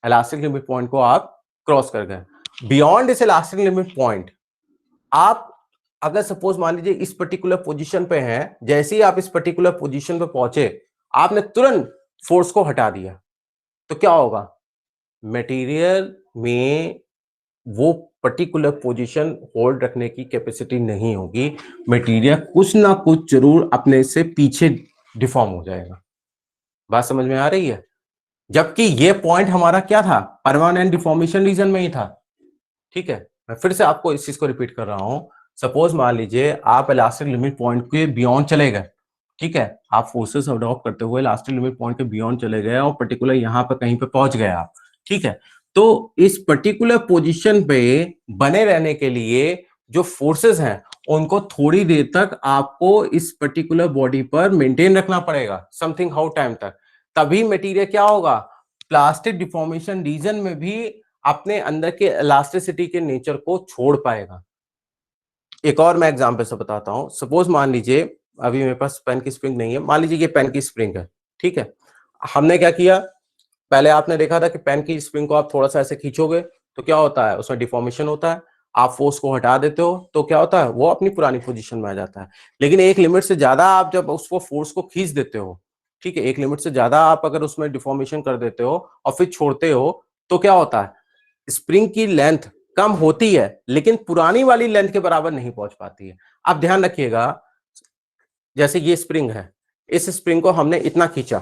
इलास्टिक लिमिट पॉइंट को आप क्रॉस कर गए। बियॉन्ड इस इलास्टिक लिमिट पॉइंट आप अगर सपोज मान लीजिए इस पर्टिकुलर पोजीशन पे हैं, जैसे ही आप इस पर्टिकुलर पोजीशन पे पहुंचे, आपने तुरंत फोर्स को हटा दिया, तो क्या होगा, मटेरियल में वो पर्टिकुलर पोजीशन होल्ड रखने की कैपेसिटी नहीं होगी, मटेरियल कुछ ना कुछ जरूर अपने से पीछे डिफॉर्म हो जाएगा। बात समझ में आ रही है? जबकि ये पॉइंट हमारा क्या था, परमानेंट डिफॉर्मेशन रीजन में ही था। ठीक है, मैं फिर से आपको इस चीज को रिपीट कर रहा हूं। सपोज मान लीजिए आप इलास्टिक लिमिट पॉइंट के बियॉन्ड चले गए, ठीक है, आप फोर्सेस अडॉप्ट करते हुए इलास्टिक लिमिट पॉइंट के बियॉन्ड चले गए और पर्टिकुलर यहां पर कहीं पे पहुंच गए आप। ठीक है, तो इस पर्टिकुलर पोजीशन पे बने रहने के लिए जो फोर्सेस हैं उनको थोड़ी देर तक आपको इस पर्टिकुलर बॉडी पर मेंटेन रखना पड़ेगा, समथिंग हाउ टाइम तक, तभी मटेरियल क्या होगा, प्लास्टिक डिफॉर्मेशन रीजन में भी अपने अंदर के इलास्टिसिटी के नेचर को छोड़ पाएगा। एक और मैं एग्जांपल से बताता हूं। सपोज मान लीजिए अभी मेरे पास पेन की स्प्रिंग नहीं है, मान लीजिए ये पेन की स्प्रिंग है। ठीक है, हमने क्या किया, पहले आपने देखा था कि पेन की स्प्रिंग को आप थोड़ा सा ऐसे खींचोगे तो क्या होता है, उसमें डिफॉर्मेशन होता है। आप फोर्स को हटा देते हो तो क्या होता है, वो अपनी पुरानी पोजीशन में आ जाता है। लेकिन एक लिमिट से ज्यादा आप जब उसको फोर्स को खींच देते हो, ठीक है, एक लिमिट से ज्यादा आप अगर उसमें डिफॉर्मेशन कर देते हो और फिर छोड़ते हो, तो क्या होता है, स्प्रिंग की लेंथ कम होती है लेकिन पुरानी वाली लेंथ के बराबर नहीं पहुंच पाती है। आप ध्यान रखिएगा, जैसे ये स्प्रिंग है, इस स्प्रिंग को हमने इतना खींचा,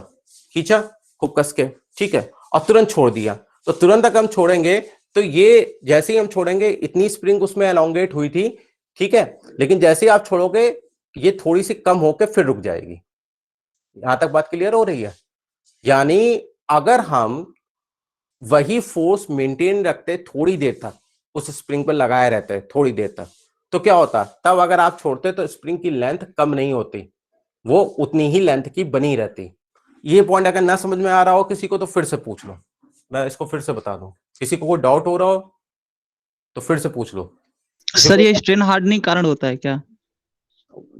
खींचा खूब कस के, ठीक है, और तुरंत छोड़ दिया, तो तुरंत अगर हम छोड़ेंगे तो ये जैसे ही हम छोड़ेंगे इतनी स्प्रिंग उसमें एलोंगेट हुई थी, ठीक है, लेकिन जैसे ही आप छोड़ोगे ये थोड़ी सी कम होकर फिर रुक जाएगी। यहां तक बात क्लियर हो रही है? यानी अगर हम वही फोर्स मेंटेन रखते थोड़ी देर तक, उस स्प्रिंग पर लगाए रहते थोड़ी देर तक, तो क्या होता, तब अगर आप छोड़ते तो स्प्रिंग की लेंथ कम नहीं होती, वो उतनी ही लेंथ की बनी रहती। ये पॉइंट अगर ना समझ में आ रहा हो किसी को तो फिर से पूछ लो, मैं इसको फिर से बता दूं। किसी को कोई डाउट हो रहा हो तो फिर से पूछ लो। सर ये स्ट्रेन हार्डनिंग कारण होता है क्या?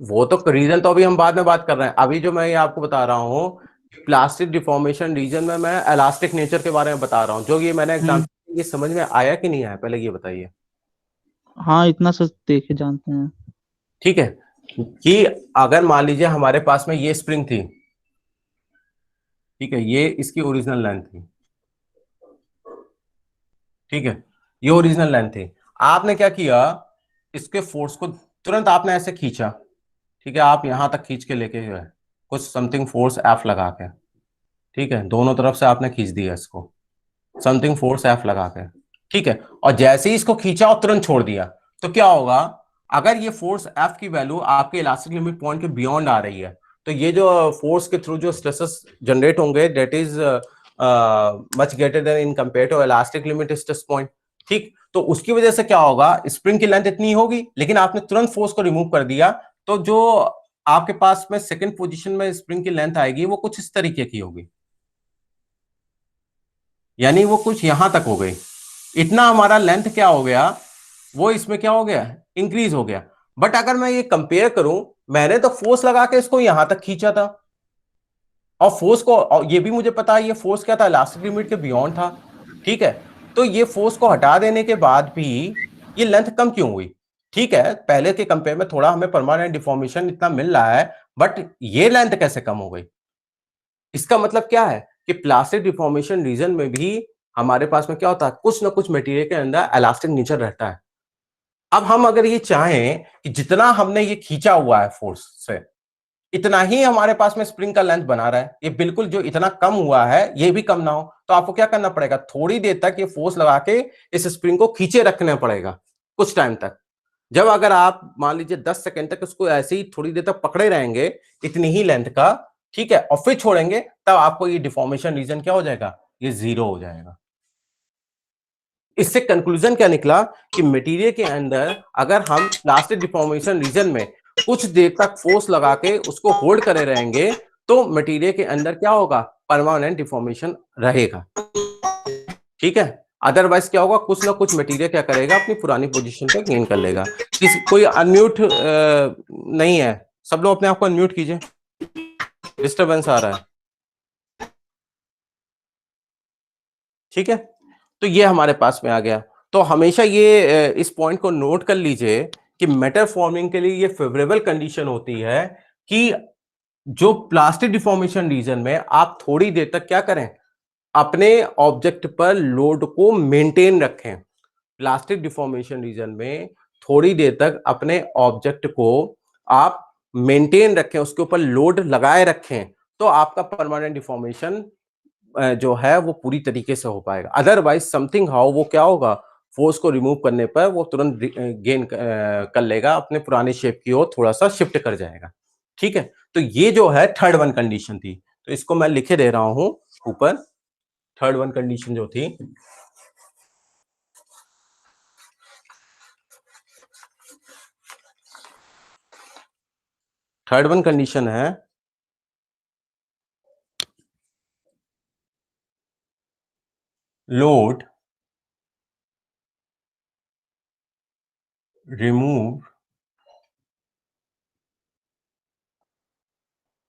वो तो रीजन तो अभी हम बाद में बात कर रहे हैं, अभी जो मैं ये आपको बता रहा हूँ प्लास्टिक डिफॉर्मेशन रीजन में मैं इलास्टिक नेचर के बारे में बता रहा हूँ, जो ये मैंने एग्जाम्पल, ये समझ में आया कि नहीं आया पहले ये बताइए। हाँ इतना सच देखे जानते हैं। ठीक है, कि अगर मान लीजिए हमारे पास में ये स्प्रिंग थी, ठीक है, ये इसकी ओरिजिनल लेंथ थी, ठीक है, ये ओरिजिनल लेंथ थी, आपने क्या किया, इसके फोर्स को तुरंत आपने ऐसे खींचा, ठीक है, आप यहां तक खींच के लेके गए कुछ समथिंग फोर्स एफ लगा के, ठीक है, दोनों तरफ से आपने खींच दिया इसको समथिंग फोर्स एफ लगा के, ठीक है, और जैसे ही इसको खींचा और तुरंत छोड़ दिया, तो क्या होगा, अगर ये फोर्स F की वैल्यू आपके इलास्टिक लिमिट पॉइंट के बियॉन्ड आ रही है, तो ये जो फोर्स के थ्रू जो स्ट्रेसेस जनरेट होंगे that is much greater than in compare to elastic limit stress point. ठीक, तो उसकी वजह से क्या होगा, स्प्रिंग की लेंथ इतनी होगी, लेकिन आपने तुरंत फोर्स को रिमूव कर दिया, तो जो आपके पास में सेकंड पोजीशन में स्प्रिंग की लेंथ आएगी वो कुछ इस तरीके की होगी, यानी वो कुछ यहां तक हो गई। इतना हमारा लेंथ क्या हो गया, वो इसमें क्या हो गया, इंक्रीज हो गया। बट अगर मैं ये कंपेयर करूं, मैंने तो फोर्स लगा के इसको यहां तक खींचा था, और फोर्स को, और ये भी मुझे पता है ये फोर्स क्या था, इलास्टिक लिमिट के बियॉन्ड था। ठीक है, तो ये फोर्स को हटा देने के बाद भी ये लेंथ कम क्यों हुई? ठीक है, पहले के कंपेयर में थोड़ा हमें परमानेंट डिफॉर्मेशन इतना मिल रहा है, बट ये लेंथ कैसे कम हो गई? इसका मतलब क्या है कि प्लास्टिक डिफॉर्मेशन रीजन में भी हमारे पास में क्या होता है, कुछ ना कुछ मटेरियल के अंदर इलास्टिक नेचर रहता है। अब हम अगर ये चाहें कि जितना हमने ये खींचा हुआ है फोर्स से, इतना ही हमारे पास में स्प्रिंग का लेंथ बना रहा है, ये बिल्कुल जो इतना कम हुआ है ये भी कम ना हो, तो आपको क्या करना पड़ेगा, थोड़ी देर तक ये फोर्स लगा के इस स्प्रिंग को खींचे रखना पड़ेगा कुछ टाइम तक। जब अगर आप मान लीजिए 10 सेकंड तक उसको ऐसे ही थोड़ी देर तक पकड़े रहेंगे इतनी ही लेंथ का, ठीक है, और फिर छोड़ेंगे, तब आपको ये डिफॉर्मेशन रीजन क्या हो जाएगा, ये जीरो हो जाएगा। इससे कंक्लूजन क्या निकला कि मटेरियल के अंदर अगर हम प्लास्टिक डिफॉर्मेशन रीजन में कुछ देर तक फोर्स लगा के उसको होल्ड करे रहेंगे, तो मटेरियल के अंदर क्या होगा, परमानेंट डिफॉर्मेशन रहेगा। ठीक है, अदरवाइज क्या होगा, कुछ ना कुछ मटेरियल क्या करेगा, अपनी पुरानी पोजीशन पे गेन कर लेगा। कोई अनम्यूट नहीं है, सब लोग अपने आप को अनम्यूट कीजिए, डिस्टरबेंस आ रहा है। ठीक है, तो ये हमारे पास में आ गया। तो हमेशा ये इस पॉइंट को नोट कर लीजिए कि मेटल फॉर्मिंग के लिए ये फेवरेबल कंडीशन होती है कि जो प्लास्टिक डिफॉर्मेशन रीजन में आप थोड़ी देर तक क्या करें, अपने ऑब्जेक्ट पर लोड को मेंटेन रखें। प्लास्टिक डिफॉर्मेशन रीजन में थोड़ी देर तक अपने ऑब्जेक्ट को आप मेंटेन रखें, उसके ऊपर लोड लगाए रखें, तो आपका परमानेंट डिफॉर्मेशन जो है वो पूरी तरीके से हो पाएगा। अदरवाइज समथिंग हाउ वो क्या होगा, फोर्स को रिमूव करने पर वो तुरंत गेन कर लेगा, अपने पुराने शेप की ओर थोड़ा सा शिफ्ट कर जाएगा। ठीक है, तो ये जो है थर्ड वन कंडीशन थी, तो इसको मैं लिखे दे रहा हूं ऊपर, थर्ड वन कंडीशन जो थी, थर्ड वन कंडीशन है load remove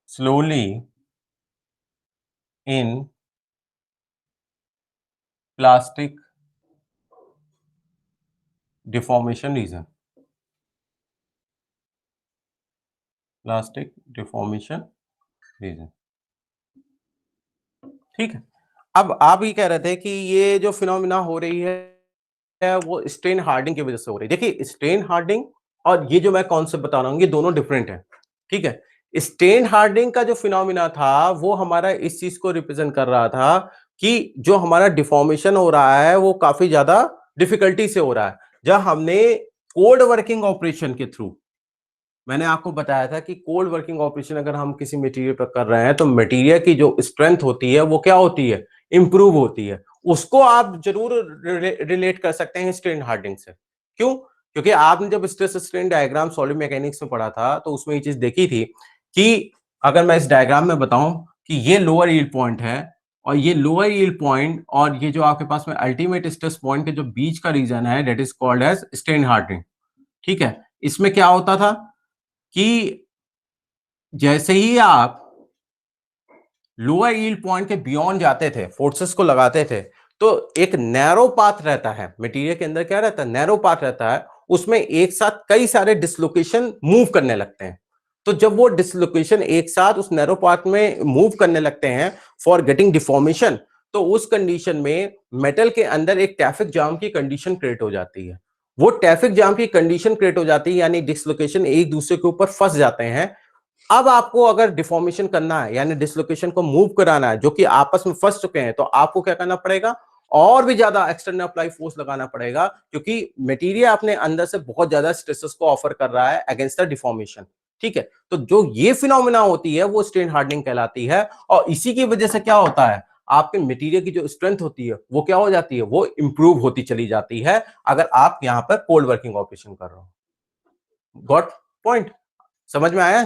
slowly in plastic deformation region, plastic deformation region। ठीक है, अब आप ये कह रहे थे कि ये जो फिनोमिना हो रही है वो स्ट्रेन हार्डिंग की वजह से हो रही है। देखिए, स्ट्रेन हार्डिंग और ये जो मैं कॉन्सेप्ट बता रहा हूं ये दोनों डिफरेंट है। ठीक है, स्ट्रेन हार्डिंग का जो फिनोमिना था वो हमारा इस चीज को रिप्रेजेंट कर रहा था कि जो हमारा डिफॉर्मेशन हो रहा है वो काफी ज्यादा डिफिकल्टी से हो रहा है। जब हमने कोल्ड वर्किंग ऑपरेशन के थ्रू, मैंने आपको बताया था कि कोल्ड वर्किंग ऑपरेशन अगर हम किसी मटेरियल पर कर रहे हैं तो मटेरियल की जो स्ट्रेंथ होती है वो क्या होती है, इंप्रूव होती है। उसको आप जरूर रिलेट कर सकते हैं स्ट्रेन हार्डिंग से। क्यों? क्योंकि आपने जब stress strain diagram solid mechanics में पढ़ा था तो उसमें ये चीज देखी थी कि अगर मैं इस डायग्राम में बताऊं कि ये लोअर यील्ड पॉइंट है और ये लोअर यील्ड पॉइंट और ये जो आपके पास में अल्टीमेट स्ट्रेस पॉइंट के जो बीच का रीजन है that is called as strain hardening. ठीक है, इसमें क्या होता था कि जैसे ही आप लोअर यील्ड पॉइंट के बियॉन्ड जाते थे, फोर्सेस को लगाते थे, तो एक नैरो पाथ रहता है मटेरियल के अंदर, क्या रहता है, नैरो पाथ रहता है, उसमें एक साथ कई सारे डिसलोकेशन मूव करने लगते हैं। तो जब वो डिसलोकेशन एक साथ उस नैरो पाथ में मूव करने लगते हैं फॉर गेटिंग डिफॉर्मेशन, तो उस कंडीशन में मेटल के अंदर एक ट्रैफिक जाम की कंडीशन क्रिएट हो जाती है। वो ट्रैफिक जाम की कंडीशन क्रिएट हो जाती है यानी डिसलोकेशन एक दूसरे के ऊपर फंस जाते हैं। अब आपको अगर डिफॉर्मेशन करना है यानी डिसलोकेशन को मूव कराना है जो कि आपस में फंस चुके हैं, तो आपको क्या करना पड़ेगा, और भी ज्यादा एक्सटर्नल अप्लाई फोर्स लगाना पड़ेगा, क्योंकि मटेरियल अपने अंदर से बहुत ज्यादा स्ट्रेसेस को ऑफर कर रहा है अगेंस्ट द डिफॉर्मेशन। ठीक है, तो जो ये फिनोमिना होती है वो स्ट्रेन हार्डनिंग कहलाती है, और इसी की वजह से क्या होता है, आपके मटेरियल की जो स्ट्रेंथ होती है वो क्या हो जाती है, वो इंप्रूव होती चली जाती है अगर आप यहां पर कोल्ड वर्किंग ऑपरेशन कर रहे हो। Got point? समझ में आया?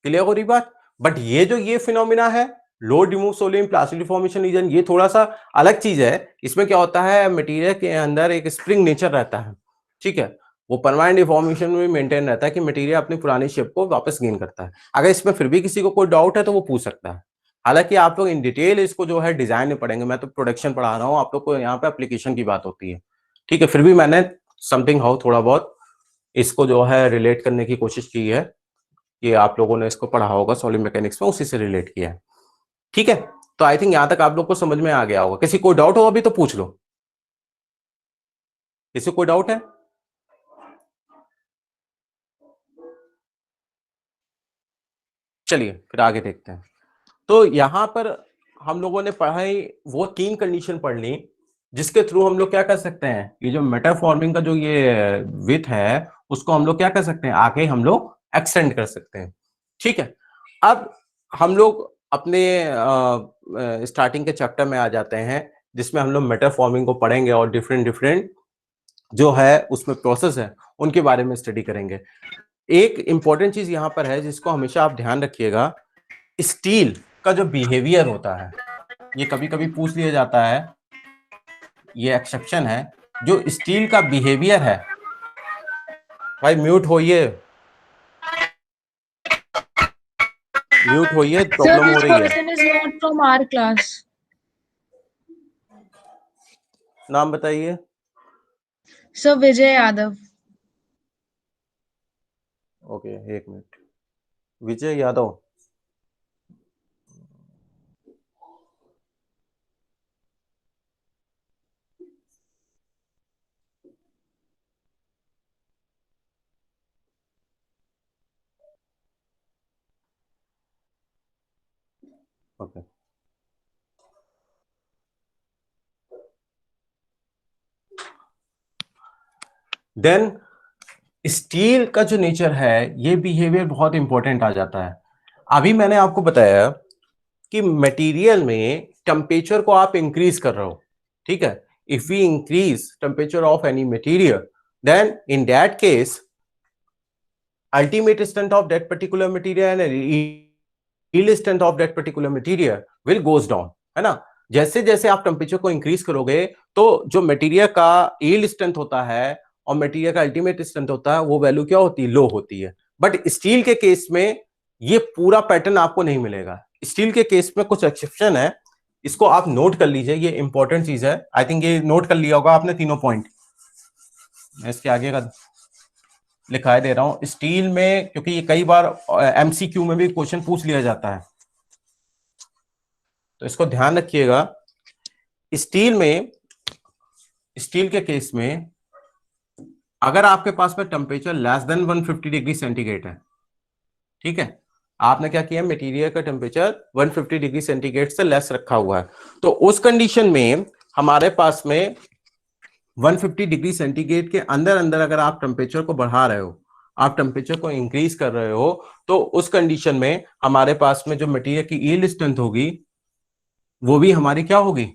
क्लियर हो रही बात? बट ये फिनोमिना है लोड रिमूव सोलिन प्लास्टिक डिफॉर्मेशन रीजन, ये थोड़ा सा अलग चीज है। इसमें क्या होता है, मटेरियल के अंदर एक स्प्रिंग नेचर रहता है। ठीक है, वो परमानेंट डिफॉर्मेशन में मेंटेन रहता है कि मटेरियल अपनी पुरानी शेप को वापस गेन करता है। अगर इसमें फिर भी किसी को कोई डाउट है तो वो पूछ सकता है। हालांकि आप लोग इन डिटेल इसको जो है डिजाइन में पढ़ेंगे, मैं तो प्रोडक्शन पढ़ा रहा हूँ, आप लोग को यहाँ पे एप्लीकेशन की बात होती है। ठीक है, फिर भी मैंने समथिंग हाउ थोड़ा बहुत इसको जो है रिलेट करने की कोशिश की है। ये आप लोगों ने इसको पढ़ा होगा सॉलिड मैकेनिक्स में, उसी से रिलेट किया है। ठीक है, तो आई थिंक यहां तक आप लोग को समझ में आ गया होगा। किसी कोई डाउट हो अभी तो पूछ लो। किसी कोई डाउट है? चलिए फिर आगे देखते हैं। तो यहां पर हम लोगों ने पढ़ाई वो 3 कंडीशन पढ़ ली जिसके थ्रू हम लोग क्या कर सकते हैं, ये जो मेटाफॉर्मिंग का जो ये विथ है उसको हम लोग क्या कर सकते हैं, आगे हम लोग एक्सटेंड कर सकते हैं। ठीक है, अब हम लोग अपने स्टार्टिंग के चैप्टर में आ जाते हैं जिसमें हम लोग मेटाफॉर्मिंग को पढ़ेंगे और डिफरेंट डिफरेंट जो है उसमें प्रोसेस है उनके बारे में स्टडी करेंगे। एक इंपॉर्टेंट चीज यहां पर है जिसको हमेशा आप ध्यान रखिएगा, स्टील का जो बिहेवियर होता है, ये कभी कभी पूछ लिया जाता है, ये एक्सेप्शन है, जो स्टील का बिहेवियर है। भाई म्यूट होइए, म्यूट होइए, Sir, प्रॉब्लम हो this रही है। person is not from our class. नाम बताइए। Sir, Vijay Yadav. ओके, एक minute. Vijay Yadav, okay. Then steel का जो नेचर है ये बिहेवियर बहुत इंपॉर्टेंट आ जाता है। अभी मैंने आपको बताया कि मटेरियल में टेम्परेचर को आप इंक्रीज कर रहे हो। ठीक है, if we increase temperature of any material then in that case ultimate strength of that particular material and yield strength of that particular material will goes down, है ना। जैसे जैसे आप टेम्परेचर को इंक्रीज करोगे तो जो मटेरियल का yield स्ट्रेंथ होता है और मटेरियल का अल्टीमेट स्ट्रेंथ होता है वो वैल्यू क्या होती है, लो होती है। बट स्टील के केस में ये पूरा पैटर्न आपको नहीं मिलेगा। स्टील के केस में कुछ एक्सेप्शन है, इसको आप नोट कर लीजिए, ये इंपॉर्टेंट चीज है। आई थिंक ये नोट कर लिया होगा आपने तीनों पॉइंट। मैं इसके आगे का लिखाई दे रहा हूं स्टील में, क्योंकि ये कई बार एमसीक्यू में भी क्वेश्चन पूछ लिया जाता है, तो इसको ध्यान रखिएगा। स्टील में, स्टील के केस में अगर आपके पास में temperature less than 150 degree centigrade है, ठीक है, आपने क्या किया, मटेरियल का टेम्परेचर 150 डिग्री सेंटीग्रेड से लेस रखा हुआ है, तो उस कंडीशन में हमारे पास में 150 डिग्री सेंटीग्रेड के अंदर अंदर अगर आप टेम्परेचर को बढ़ा रहे हो, आप टेम्परेचर को इंक्रीज कर रहे हो, तो उस कंडीशन में हमारे पास में जो मटेरियल की यील्ड स्ट्रेंथ होगी वो भी हमारी क्या होगी,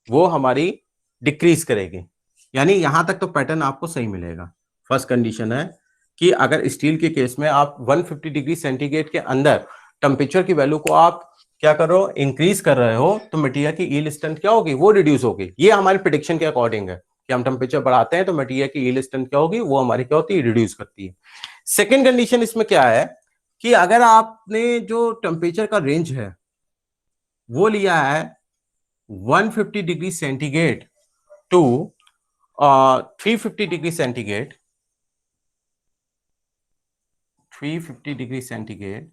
वो हमारी डिक्रीज करेगी। यानी यहां तक तो पैटर्न आपको सही मिलेगा। फर्स्ट कंडीशन है कि अगर स्टील के केस में आप 150 डिग्री सेंटीग्रेड के अंदर टेम्परेचर की वैल्यू को आप क्या कर रहे हो, इंक्रीज कर रहे हो, तो मटेरियल की यील्ड स्ट्रेंथ क्या होगी, वो रिड्यूस होगी। ये हमारी प्रेडिक्शन के अकॉर्डिंग है कि हम टेम्परेचर बढ़ाते हैं तो मटेरियल की यील्ड स्ट्रेंथ क्या होगी, वो हमारी क्या होती है, रिड्यूस करती है। सेकेंड कंडीशन इसमें क्या है कि अगर आपने जो टेम्परेचर का रेंज है वो लिया है 150 degree centigrade to 350 degree centigrade, 350 degree centigrade,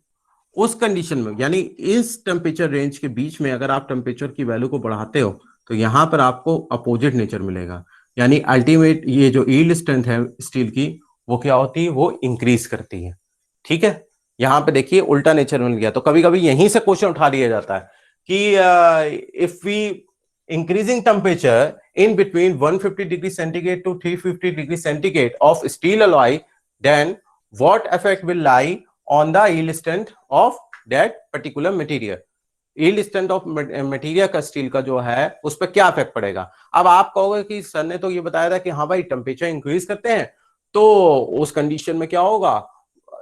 उस कंडीशन में यानी इस टेम्परेचर रेंज के बीच में अगर आप टेम्परेचर की वैल्यू को बढ़ाते हो तो यहां पर आपको अपोजिट नेचर मिलेगा। यानी अल्टीमेट ये जो यील्ड स्ट्रेंथ है स्टील की वो क्या होती है, वो इंक्रीज करती है। ठीक है, यहां पे देखिए उल्टा नेचर मिल गया। तो कभी कभी यहीं से क्वेश्चन उठा लिया जाता है कि if we increasing temperature in between 150 degree centigrade to 350 degree centigrade of steel alloy, then what effect will lie on the yield strength of that particular material? yield strength of material का steel का जो है उस पर क्या effect पड़ेगा? अब आप कहोगे कि सर ने तो ये बताया था कि हाँ भाई टेम्परेचर इंक्रीज करते हैं तो उस कंडीशन में क्या होगा,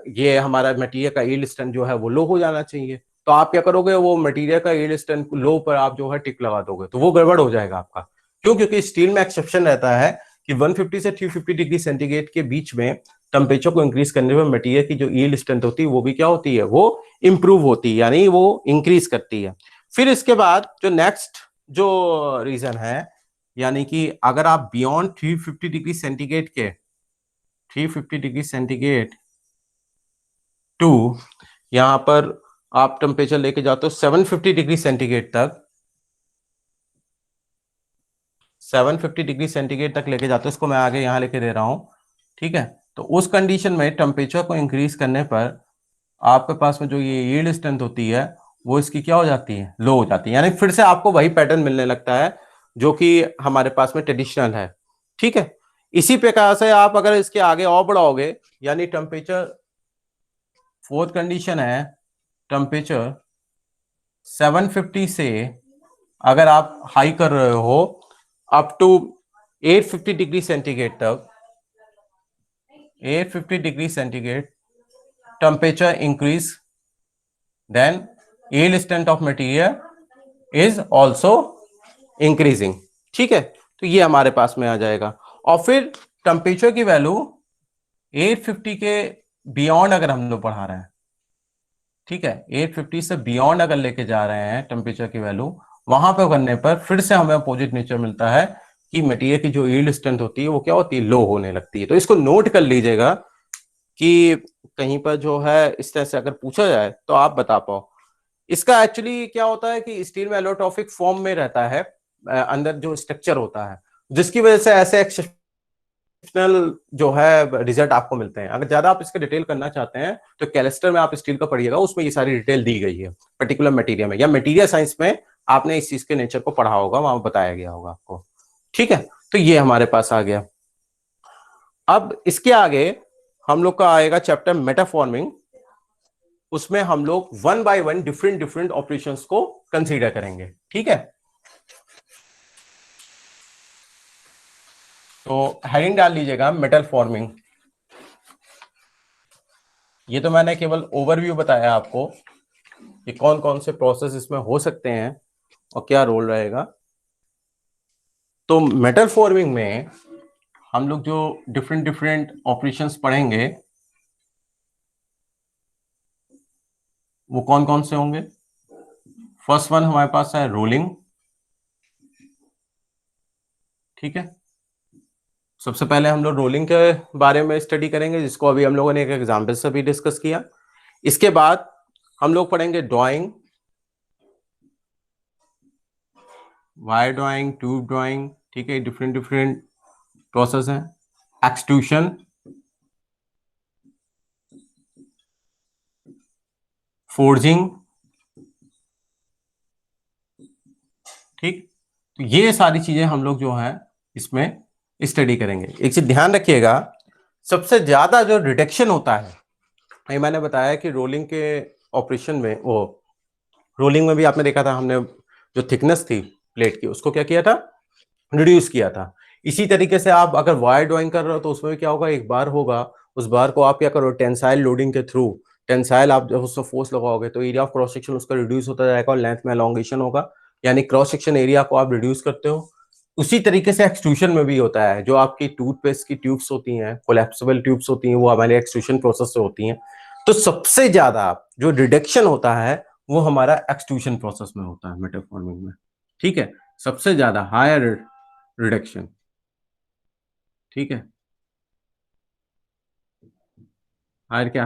ये हमारा मटेरियल का यील्ड स्ट्रेंथ जो है वो लो हो जाना चाहिए। तो आप क्या करोगे, वो मटेरियल का यील्ड स्ट्रेंथ लो पर आप जो है टिक लगा दोगे, तो वो गड़बड़ हो जाएगा आपका। क्यों? क्योंकि स्टील में एक्सेप्शन रहता है कि 150 से 350 डिग्री सेंटीग्रेड के बीच में टेम्परेचर को इंक्रीज करने पर मटेरियल की जो यील्ड स्ट्रेंथ होती है वो भी क्या होती है, वो इंप्रूव होती है, यानी वो इंक्रीज करती है। फिर इसके बाद जो नेक्स्ट जो रीजन है, यानी कि अगर आप बियॉन्ड 350 डिग्री सेंटीग्रेड के 350 डिग्री सेंटीग्रेड टू यहां पर आप टेम्परेचर लेके जाते हो 750 डिग्री सेंटीग्रेड तक, 750 डिग्री सेंटीग्रेड तक लेके जाते हो, इसको मैं आगे यहां लेके दे रहा हूं, ठीक है। तो उस कंडीशन में टेम्परेचर को इंक्रीज करने पर आपके पास में जो ये यील्ड स्ट्रेंथ होती है वो इसकी क्या हो जाती है, लो हो जाती है, यानी फिर से आपको वही पैटर्न मिलने लगता है जो कि हमारे पास में ट्रेडिशनल है, ठीक है। इसी प्रकार से आप अगर इसके आगे और बढ़ाओगे, यानी टेम्परेचर, फोर्थ कंडीशन है टेम्परेचर 750 से अगर आप हाई कर रहे हो अप टू 850 डिग्री सेंटीग्रेड तक, 850 degree centigrade temperature increase, then yield strength of material is also increasing, ठीक है। तो ये हमारे पास में आ जाएगा। और फिर टेम्परेचर की वैल्यू 850 के बियॉन्ड अगर हम लोग बढ़ा रहे हैं, ठीक है, 850 से बियॉन्ड अगर लेके जा रहे हैं टेम्परेचर की वैल्यू, वहां पे करने पर फिर से हमें अपोजिट नेचर मिलता है कि मटेरियल की जो यील्ड स्ट्रेंथ होती है वो क्या होती है, लो होने लगती है। तो इसको नोट कर लीजिएगा कि कहीं पर जो है इस तरह से अगर पूछा जाए तो आप बता पाओ। इसका एक्चुअली क्या होता है कि स्टील में एलोट्रॉपिक फॉर्म में रहता है, अंदर जो स्ट्रक्चर होता है, जिसकी वजह से ऐसे एक्सेप्शनल जो है रिजल्ट आपको मिलते हैं। अगर ज्यादा आप इसका डिटेल करना चाहते हैं तो कैलिस्टर में आप स्टील का पढ़िएगा, उसमें ये सारी डिटेल दी गई है पर्टिकुलर मटेरियल में, या मटेरियल साइंस में आपने इस चीज के नेचर को पढ़ा होगा, वहां बताया गया होगा आपको, ठीक है। तो ये हमारे पास आ गया। अब इसके आगे हम लोग का आएगा चैप्टर मेटाफॉर्मिंग, उसमें हम लोग one by one different different operations को कंसीडर करेंगे, ठीक है। तो हेडिंग डाल लीजिएगा मेटल फॉर्मिंग। ये तो मैंने केवल ओवरव्यू बताया आपको कि कौन कौन से प्रोसेस इसमें हो सकते हैं और क्या रोल रहेगा। तो मेटल फॉर्मिंग में हम लोग जो डिफरेंट डिफरेंट ऑपरेशंस पढ़ेंगे वो कौन कौन से होंगे। फर्स्ट वन हमारे पास है रोलिंग, ठीक है। सबसे पहले हम लोग रोलिंग के बारे में स्टडी करेंगे, जिसको अभी हम लोगों ने एक एग्जाम्पल से भी डिस्कस किया। इसके बाद हम लोग पढ़ेंगे drawing, wire drawing, tube drawing, ठीक है, डिफरेंट डिफरेंट प्रोसेस हैं। एक्सट्रूशन, फोर्जिंग, ठीक। तो ये सारी चीजें हम लोग जो है इसमें स्टडी करेंगे। एक चीज ध्यान रखिएगा, सबसे ज्यादा जो रिडक्शन होता है, ये मैंने बताया कि रोलिंग के ऑपरेशन में, वो रोलिंग में भी आपने देखा था हमने जो थिकनेस थी प्लेट की उसको क्या किया था, रिड्यूस किया था। इसी तरीके से आप अगर वायर ड्राइंग कर रहे हो तो उसमें भी क्या होगा, एक बार होगा, उस बार को आप क्या करो, टेंसाइल लोडिंग के थ्रू, टेंसाइल आप जब उससे फोर्स लगाओगे तो एरिया ऑफ क्रॉस सेक्शन उसका रिड्यूस होता जाएगा और लेंथ में एलोंगेशन होगा, यानी क्रॉस सेक्शन एरिया को आप रिड्यूस करते हो। उसी तरीके से एक्सट्रूशन में भी होता है, जो आपकी टूथपेस्ट की ट्यूब्स होती हैं, कोलैप्सिबल ट्यूब्स होती हैं, वो हमारे एक्सट्रूशन प्रोसेस से होती हैं। तो सबसे ज्यादा जो रिडक्शन होता है वो हमारा एक्सट्रूशन प्रोसेस में होता है मेटल फॉर्मिंग में, ठीक है। सबसे ज्यादा हायर रिडक्शन, ठीक है, हायर क्या,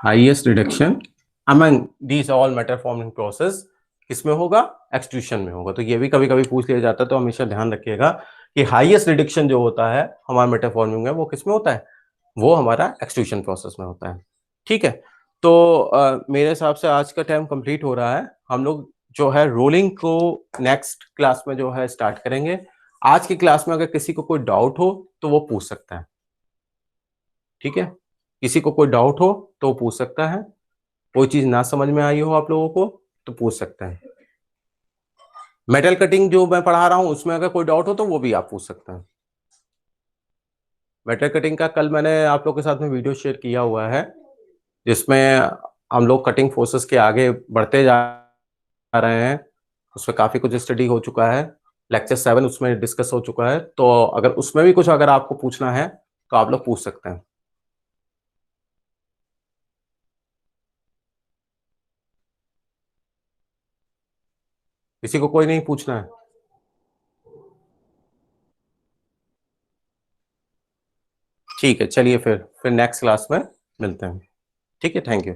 highest reduction among these all metal forming process किसमें होगा, एक्सट्रूशन में होगा। तो ये भी कभी कभी पूछ लिया जाता है, तो हमेशा ध्यान रखिएगा कि हाईएस्ट रिडक्शन जो होता है हमारा मेटल फॉर्मिंग में वो किसमें होता है, वो हमारा एक्सट्रूशन प्रोसेस में होता है, ठीक है। तो मेरे हिसाब से आज का टाइम कंप्लीट हो रहा है। हम लोग जो है रोलिंग को नेक्स्ट क्लास में जो है स्टार्ट करेंगे। आज की क्लास में अगर किसी को कोई डाउट हो तो वो पूछ सकता है, ठीक है? किसी को कोई डाउट हो तो वो पूछ सकता है, कोई चीज ना समझ में आई हो आप लोगों को तो पूछ सकते हैं। मेटल कटिंग जो मैं पढ़ा रहा हूं उसमें अगर कोई डाउट हो तो वो भी आप पूछ सकते हैं। मेटल कटिंग का कल मैंने आप लोग के साथ में वीडियो शेयर किया हुआ है, जिसमें हम लोग कटिंग फोर्सेस के आगे बढ़ते जा रहे हैं। उसमें काफी कुछ स्टडी हो चुका है, लेक्चर 7 उसमें डिस्कस हो चुका है। तो अगर उसमें भी कुछ अगर आपको पूछना है तो आप लोग पूछ सकते हैं। किसी को कोई नहीं पूछना है? ठीक है, चलिए फिर नेक्स्ट क्लास में मिलते हैं। ठीक है, थैंक यू।